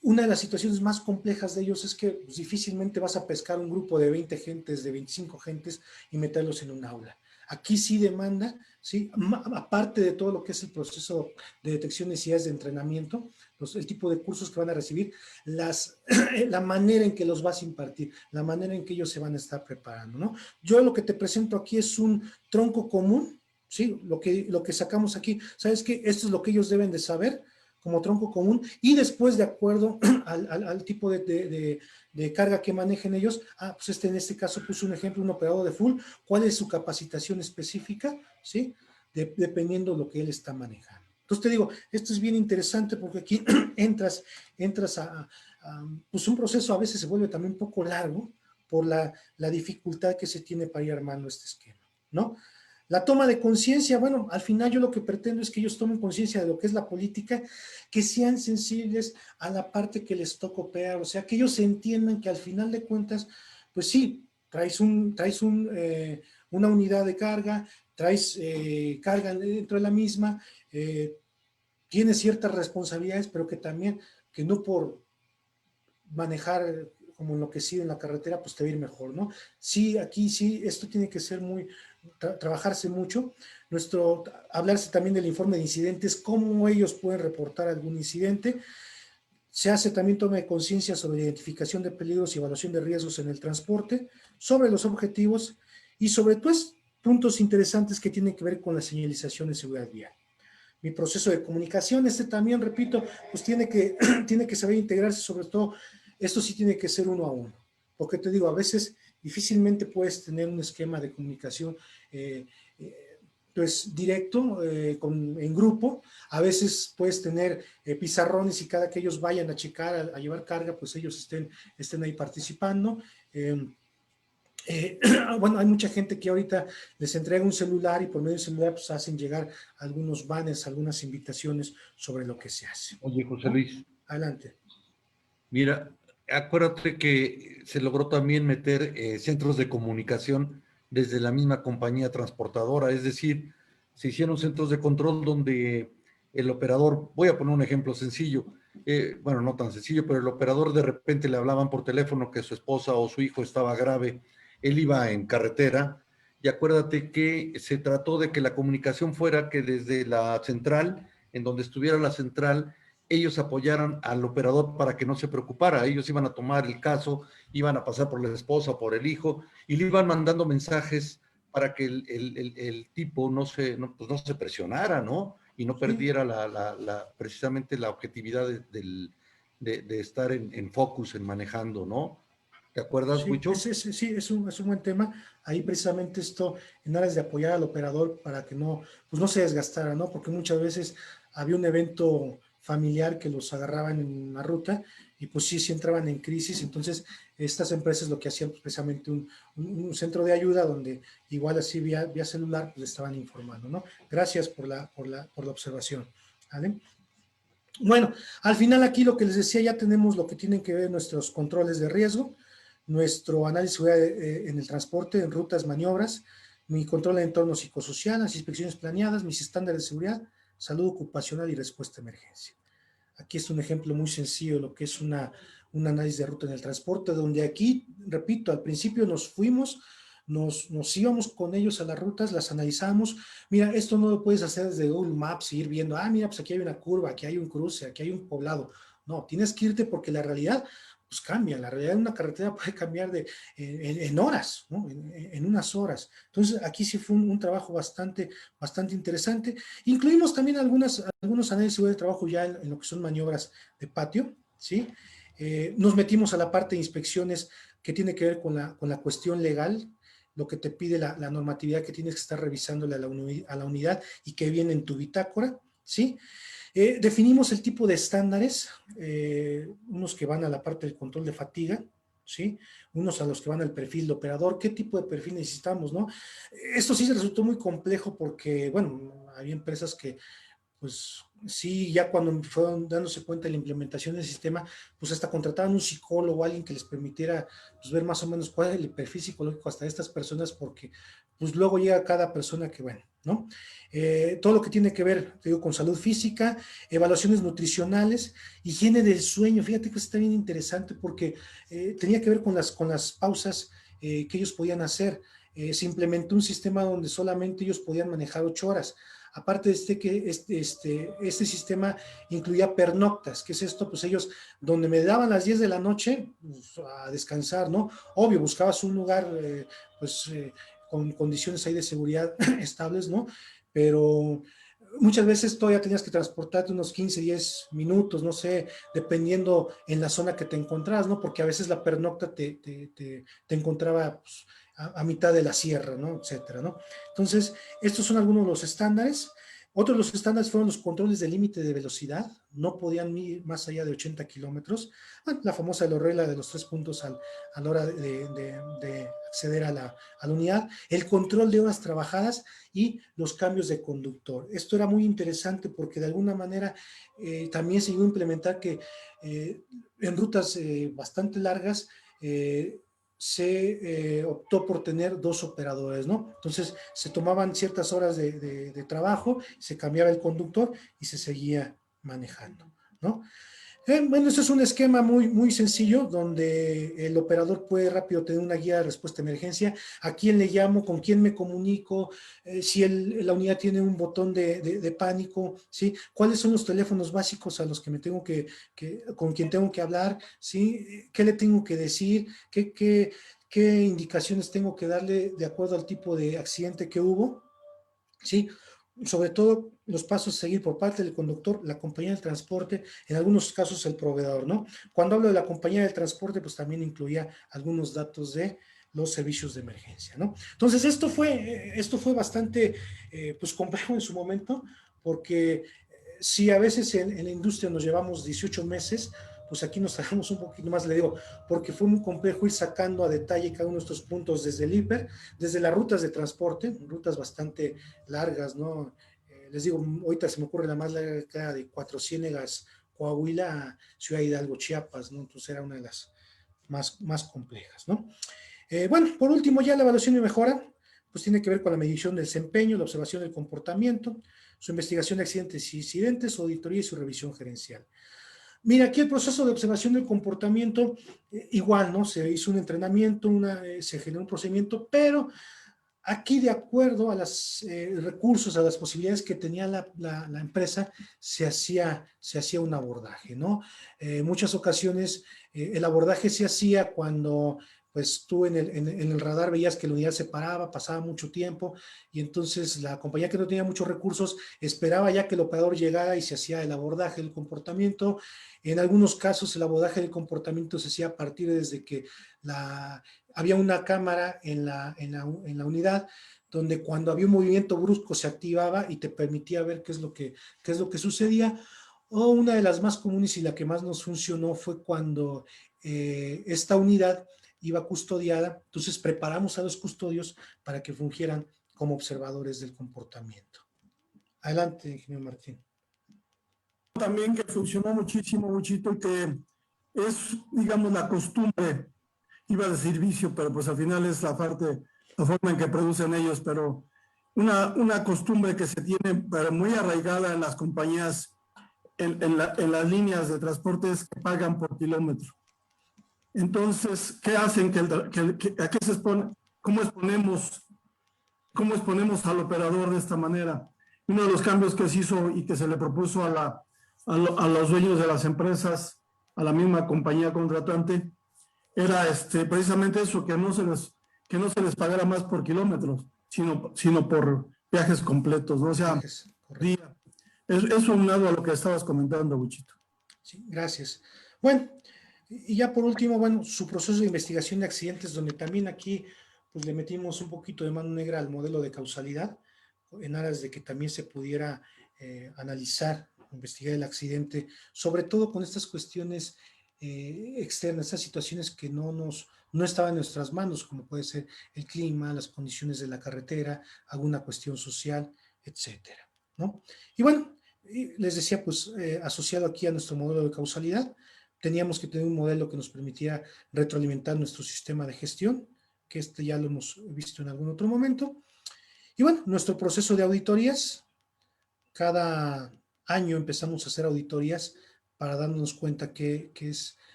una de las situaciones más complejas de ellos es que pues, difícilmente vas a pescar un grupo de 20 gentes, de 25 gentes y meterlos en un aula. Aquí sí demanda, ¿sí? Aparte de todo lo que es el proceso de detección de necesidades de entrenamiento, el tipo de cursos que van a recibir, la manera en que los vas a impartir, la manera en que ellos se van a estar preparando, ¿no? Yo lo que te presento aquí es un tronco común, ¿sí? Lo que sacamos aquí, ¿sabes qué? Esto es lo que ellos deben de saber como tronco común, y después, de acuerdo al tipo de carga que manejen ellos, pues en este caso puse un ejemplo, un operador de full, cuál es su capacitación específica, ¿sí? Dependiendo de lo que él está manejando. Entonces te digo, esto es bien interesante porque aquí entras pues un proceso a veces se vuelve también un poco largo por la dificultad que se tiene para ir armando este esquema, ¿no? La toma de conciencia, bueno, al final yo lo que pretendo es que ellos tomen conciencia de lo que es la política, que sean sensibles a la parte que les toca operar, o sea, que ellos entiendan que al final de cuentas, pues sí, traes una unidad de carga, traes carga dentro de la misma, tienes ciertas responsabilidades, pero que también, que no por manejar como enloquecido en la carretera, pues te va a ir mejor, ¿no? Sí, aquí sí, esto tiene que ser trabajarse mucho. Hablarse también del informe de incidentes, cómo ellos pueden reportar algún incidente. Se hace también toma de conciencia sobre la identificación de peligros y evaluación de riesgos en el transporte, sobre los objetivos y sobre todo puntos interesantes que tienen que ver con la señalización de seguridad vial. Mi proceso de comunicación, también, repito, pues tiene que saber integrarse, sobre todo, esto sí tiene que ser uno a uno, porque te digo, a veces difícilmente puedes tener un esquema de comunicación pues directo, en grupo. A veces puedes tener pizarrones y cada que ellos vayan a checar, a llevar carga, pues ellos estén ahí participando. Bueno, hay mucha gente que ahorita les entrega un celular y por medio del celular pues hacen llegar algunos banners, algunas invitaciones sobre lo que se hace. Oye, José ¿No? Luis, Adelante. mira, acuérdate que se logró también meter centros de comunicación desde la misma compañía transportadora, es decir, se hicieron centros de control donde el operador, voy a poner un ejemplo sencillo, bueno, no tan sencillo, pero el operador de repente le hablaban por teléfono que su esposa o su hijo estaba grave, él iba en carretera, y acuérdate que se trató de que la comunicación fuera que desde la central, en donde estuviera la central, ellos apoyaran al operador para que no se preocupara. Ellos iban a tomar el caso, iban a pasar por la esposa o por el hijo y le iban mandando mensajes para que el tipo pues no se presionara, ¿no? Y no perdiera precisamente la objetividad de estar en focus, en manejando, ¿no? ¿Te acuerdas, Sí, Huicho? sí, es un buen tema. Ahí precisamente esto, en aras de apoyar al operador para que pues no se desgastara, ¿no? Porque muchas veces había un evento familiar que los agarraban en la ruta y pues sí entraban en crisis. Entonces, estas empresas lo que hacían pues, precisamente un centro de ayuda donde igual así vía celular pues estaban informando, ¿no? Gracias por la observación, ¿vale? Bueno, al final aquí lo que les decía, ya tenemos lo que tienen que ver nuestros controles de riesgo, nuestro análisis de seguridad en el transporte, en rutas, maniobras, mi control de entorno psicosocial, las inspecciones planeadas, mis estándares de seguridad, salud ocupacional y respuesta a emergencia. Aquí es un ejemplo muy sencillo de lo que es un análisis de ruta en el transporte, donde aquí, repito, al principio nos fuimos, nos íbamos con ellos a las rutas, las analizamos. Mira, esto no lo puedes hacer desde Google Maps y ir viendo, mira, pues aquí hay una curva, aquí hay un cruce, aquí hay un poblado. No, tienes que irte porque la realidad pues cambia. La realidad de una carretera puede cambiar en horas, ¿no? En unas horas. Entonces, aquí sí fue un trabajo bastante interesante. Incluimos también algunos análisis de trabajo ya en lo que son maniobras de patio, ¿sí? Nos metimos a la parte de inspecciones que tiene que ver con la cuestión legal, lo que te pide la normatividad que tienes que estar revisándole a la unidad y que viene en tu bitácora, ¿sí? Definimos el tipo de estándares, unos que van a la parte del control de fatiga, ¿sí? Unos a los que van al perfil de operador, qué tipo de perfil necesitamos, ¿no? Esto sí se resultó muy complejo porque, bueno, había empresas que pues sí, ya cuando fueron dándose cuenta de la implementación del sistema, pues hasta contrataban un psicólogo, alguien que les permitiera pues, ver más o menos cuál es el perfil psicológico hasta estas personas, porque pues luego llega cada persona que, bueno, ¿no? Todo lo que tiene que ver, te digo, con salud física, evaluaciones nutricionales, higiene del sueño, fíjate que está bien interesante porque tenía que ver con las pausas que ellos podían hacer. Se implementó un sistema donde solamente ellos podían manejar 8 horas. Aparte de que este sistema incluía pernoctas, ¿qué es esto? Pues ellos, donde me daban las 10 de la noche, pues, a descansar, ¿no? Obvio, buscabas un lugar, con condiciones ahí de seguridad estables, ¿no? Pero Muchas veces todavía tenías que transportarte unos 15, 10 minutos, no sé, dependiendo en la zona que te encontrabas, ¿no? Porque a veces la pernocta te encontraba pues, a mitad de la sierra, ¿no? Etcétera, ¿no? Entonces, estos son algunos de los estándares. Otros de los estándares fueron los controles de límite de velocidad, no podían ir más allá de 80 kilómetros. Bueno, la famosa regla de los 3 puntos a la hora de acceder a la unidad. El control de horas trabajadas y los cambios de conductor. Esto era muy interesante porque de alguna manera también se iba a implementar que en rutas bastante largas se optó por tener 2 operadores, ¿no? Entonces se tomaban ciertas horas de trabajo, se cambiaba el conductor y se seguía manejando, ¿no? Bueno, este es un esquema muy sencillo donde el operador puede rápido tener una guía de respuesta de emergencia, a quién le llamo, con quién me comunico, si la unidad tiene un botón de pánico, ¿sí? ¿Cuáles son los teléfonos básicos a los que me tengo con quien tengo que hablar, ¿sí? ¿Qué le tengo que decir? ¿Qué indicaciones tengo que darle de acuerdo al tipo de accidente que hubo? ¿Sí? Sobre todo los pasos a seguir por parte del conductor, la compañía del transporte, en algunos casos el proveedor, ¿no? Cuando hablo de la compañía del transporte, pues también incluía algunos datos de los servicios de emergencia, ¿no? Entonces, esto fue bastante, pues, complejo en su momento, porque si a veces en la industria nos llevamos 18 meses, pues aquí nos tardamos un poquito más, le digo, porque fue muy complejo ir sacando a detalle cada uno de estos puntos desde el hiper, desde las rutas de transporte, rutas bastante largas, ¿no? Les digo, ahorita se me ocurre la más larga de Cuatro Ciénegas, Coahuila, a Ciudad Hidalgo, Chiapas, ¿no? Entonces era una de las más complejas, ¿no? Bueno, por último, ya la evaluación y mejora, pues tiene que ver con la medición del desempeño, la observación del comportamiento, su investigación de accidentes y incidentes, su auditoría y su revisión gerencial. Mira, aquí el proceso de observación del comportamiento, igual, ¿no? Se hizo un entrenamiento, se generó un procedimiento, pero aquí, de acuerdo a los recursos, a las posibilidades que tenía la empresa, se hacía un abordaje, ¿no? Muchas ocasiones el abordaje se hacía cuando pues tú en el radar veías que la unidad se paraba, pasaba mucho tiempo, y entonces la compañía que no tenía muchos recursos esperaba ya que el operador llegara y se hacía el abordaje del comportamiento. En algunos casos el abordaje del comportamiento se hacía a partir desde que había una cámara en la unidad donde cuando había un movimiento brusco se activaba y te permitía ver qué es lo que sucedía. O una de las más comunes y la que más nos funcionó fue cuando esta unidad iba custodiada, entonces preparamos a los custodios para que fungieran como observadores del comportamiento. Adelante, ingeniero Martín. También que funcionó muchísimo, Wichito, y que es, digamos, la costumbre, iba a decir vicio, pero pues al final es la forma en que producen ellos, pero una costumbre que se tiene, pero muy arraigada en las compañías, en las líneas de transportes que pagan por kilómetro. Entonces, ¿qué hacen? ¿A qué se expone? ¿Cómo exponemos al operador de esta manera? Uno de los cambios que se hizo y que se le propuso a los dueños de las empresas, a la misma compañía contratante, era precisamente eso, que no se les pagara más por kilómetros, sino por viajes completos, ¿no? O sea, día. Eso unado a lo que estabas comentando, Wichito. Sí, gracias. Bueno, y ya por último, bueno, su proceso de investigación de accidentes, donde también aquí pues le metimos un poquito de mano negra al modelo de causalidad, en aras de que también se pudiera analizar, investigar el accidente, sobre todo con estas cuestiones externas, estas situaciones que no estaban en nuestras manos, como puede ser el clima, las condiciones de la carretera, alguna cuestión social, etcétera, ¿no? Y bueno, les decía, pues asociado aquí a nuestro modelo de causalidad, teníamos que tener un modelo que nos permitiera retroalimentar nuestro sistema de gestión, que ya lo hemos visto en algún otro momento. Y bueno, nuestro proceso de auditorías, cada año empezamos a hacer auditorías para darnos cuenta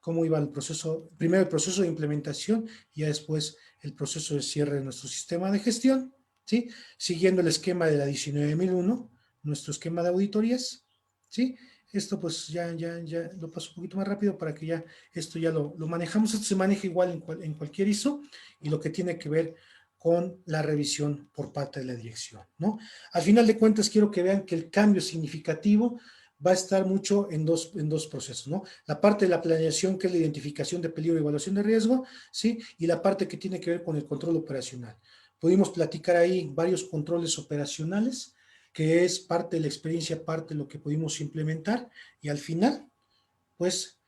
cómo iba el proceso, primero el proceso de implementación y ya después el proceso de cierre de nuestro sistema de gestión, ¿sí? Siguiendo el esquema de la 19001, nuestro esquema de auditorías, ¿sí? Esto pues ya lo paso un poquito más rápido para que ya esto ya lo manejamos. Esto se maneja igual en cualquier ISO, y lo que tiene que ver con la revisión por parte de la dirección, ¿no? Al final de cuentas, quiero que vean que el cambio significativo va a estar mucho en dos procesos, ¿no? La parte de la planeación, que es la identificación de peligro y evaluación de riesgo, ¿sí? Y la parte que tiene que ver con el control operacional. Pudimos platicar ahí varios controles operacionales, que es parte de la experiencia, parte de lo que pudimos implementar, y al final, pues,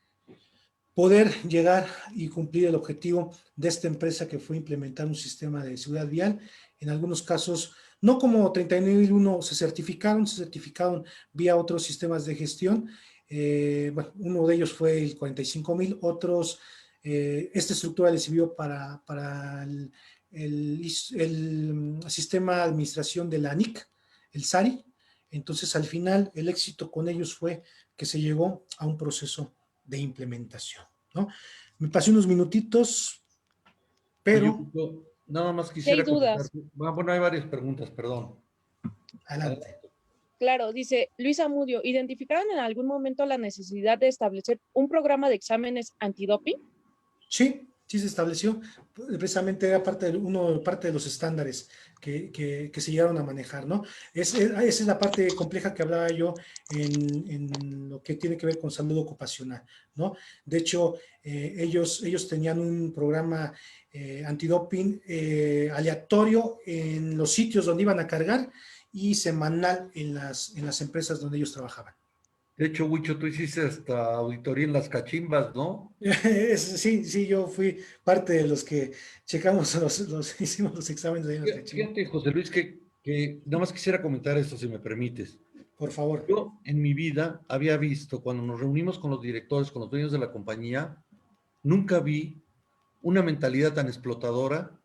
poder llegar y cumplir el objetivo de esta empresa, que fue implementar un sistema de seguridad vial. En algunos casos, no como 39.001 se certificaron vía otros sistemas de gestión. Bueno, uno de ellos fue el 45.000, otros, esta estructura le sirvió para el sistema de administración de la ANIC, el SARI. Entonces, al final, el éxito con ellos fue que se llegó a un proceso de implementación, ¿no? Me pasé unos minutitos, pero Yo nada más Sí, quisiera hay dudas. comentar. Bueno, hay varias preguntas, perdón. adelante. Claro, dice Luis Amudio, ¿identificaron en algún momento la necesidad de establecer un programa de exámenes antidoping? Sí, sí se estableció. Precisamente era parte de los estándares que se llegaron a manejar, ¿no? Esa es la parte compleja que hablaba yo en lo que tiene que ver con salud ocupacional, ¿no? De hecho, ellos tenían un programa antidoping aleatorio en los sitios donde iban a cargar y semanal en las empresas donde ellos trabajaban. De hecho, Huicho, tú hiciste hasta auditoría en las cachimbas, ¿no? Sí, yo fui parte de los que checamos hicimos los exámenes de las cachimbas. Fíjate, José Luis, que nada más quisiera comentar esto, si me permites. Por favor. Yo en mi vida había visto, cuando nos reunimos con los directores, con los dueños de la compañía, nunca vi una mentalidad tan explotadora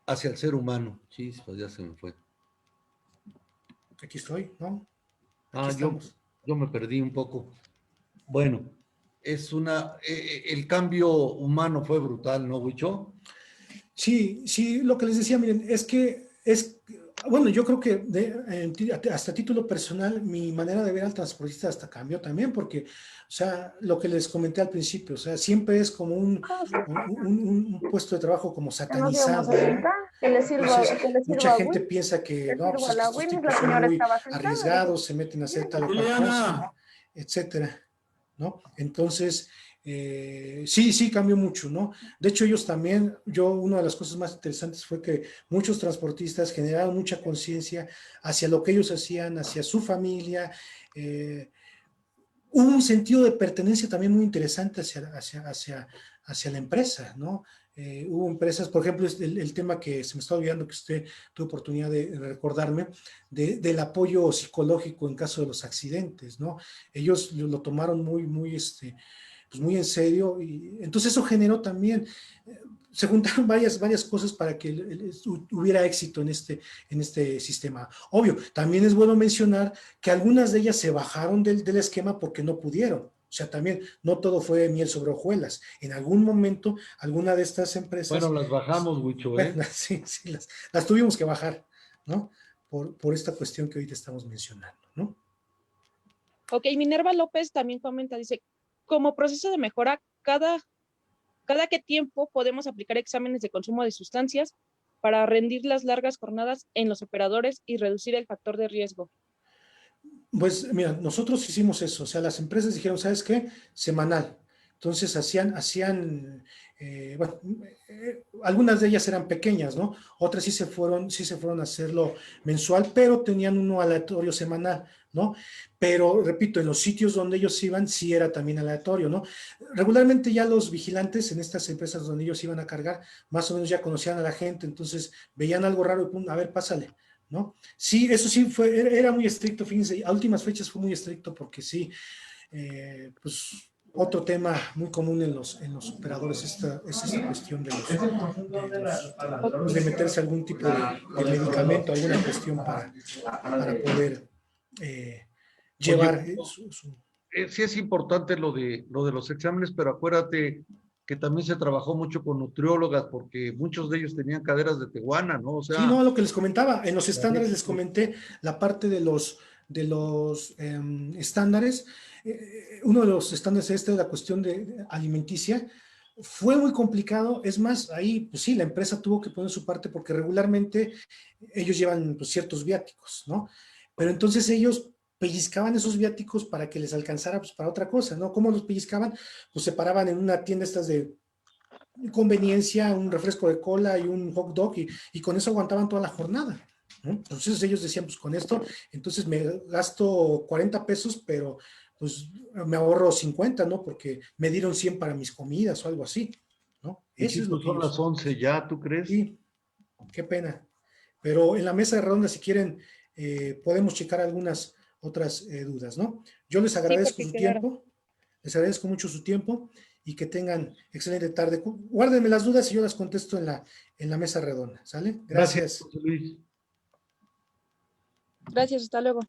hacia el ser humano. Chispas, ya se me fue. Aquí estoy, ¿no? Ah, Aquí estamos. yo me perdí un poco. Bueno, el cambio humano fue brutal, ¿no, Huicho? Sí, lo que les decía, miren, bueno, yo creo que hasta título personal, mi manera de ver al transportista hasta cambió también, porque, o sea, lo que les comenté al principio, o sea, siempre es como un puesto de trabajo como satanizado, ¿no? Entonces, mucha gente piensa que, no, pues es que estos tipos son muy arriesgados, se meten a hacer tal o cual cosa, etcétera, ¿no? Entonces, sí, cambió mucho, ¿no? De hecho, ellos también, una de las cosas más interesantes fue que muchos transportistas generaron mucha conciencia hacia lo que ellos hacían, hacia su familia. Hubo un sentido de pertenencia también muy interesante hacia la empresa, ¿no? Hubo empresas, por ejemplo, el tema que se me está olvidando, que usted tuvo oportunidad de recordarme, del apoyo psicológico en caso de los accidentes, ¿no? Ellos lo tomaron pues muy en serio, y entonces eso generó también, se juntaron varias cosas para que hubiera éxito en este sistema. Obvio, también es bueno mencionar que algunas de ellas se bajaron del esquema porque no pudieron. O sea, también no todo fue miel sobre hojuelas. En algún momento, alguna de estas empresas... Bueno, las bajamos, Huicho, ¿eh? Bueno, sí, las tuvimos que bajar, ¿no? Por esta cuestión que ahorita estamos mencionando, ¿no? Ok, Minerva López también comenta, dice, como proceso de mejora, cada qué tiempo podemos aplicar exámenes de consumo de sustancias para rendir las largas jornadas en los operadores y reducir el factor de riesgo. Pues mira, nosotros hicimos eso, o sea, las empresas dijeron, ¿sabes qué? Semanal. Entonces bueno, algunas de ellas eran pequeñas, ¿no? Otras sí se fueron a hacerlo mensual, pero tenían uno aleatorio semanal, ¿no? Pero, repito, en los sitios donde ellos iban, sí era también aleatorio, ¿no? Regularmente ya los vigilantes en estas empresas donde ellos iban a cargar, más o menos ya conocían a la gente, entonces veían algo raro y pum, a ver, pásale, ¿no? Sí, eso sí era muy estricto, fíjense, a últimas fechas fue muy estricto porque sí, pues otro tema muy común en los operadores es esta cuestión de meterse algún tipo de medicamento, alguna cuestión para poder llevar Sí es importante lo de los exámenes, pero acuérdate que también se trabajó mucho con nutriólogas, porque muchos de ellos tenían caderas de tehuana, ¿no? O sea, sí, no, lo que les comentaba, en los estándares les comenté la parte de los estándares. Uno de los estándares es la cuestión de alimenticia. Fue muy complicado, es más, ahí, pues sí, la empresa tuvo que poner su parte porque regularmente ellos llevan pues, ciertos viáticos, ¿no? Pero entonces ellos pellizcaban esos viáticos para que les alcanzara pues, para otra cosa, ¿no? ¿Cómo los pellizcaban? Pues se paraban en una tienda estas de conveniencia, un refresco de cola y un hot dog y con eso aguantaban toda la jornada, ¿no? Entonces ellos decían, pues con esto, entonces me gasto 40 pesos, pero pues me ahorro 50, ¿no? Porque me dieron 100 para mis comidas o algo así, ¿no? Eso es lo Hijito, que son las ellos... 11 ya, ¿tú crees? Sí, qué pena. Pero en la mesa de redonda, si quieren, podemos checar algunas otras dudas, ¿no? Yo les Sí, agradezco porque su claro. tiempo, les agradezco mucho su tiempo y que tengan excelente tarde. Guárdenme las dudas y yo las contesto en la mesa redonda, ¿sale? Gracias, Gracias. José Luis. Gracias, hasta luego.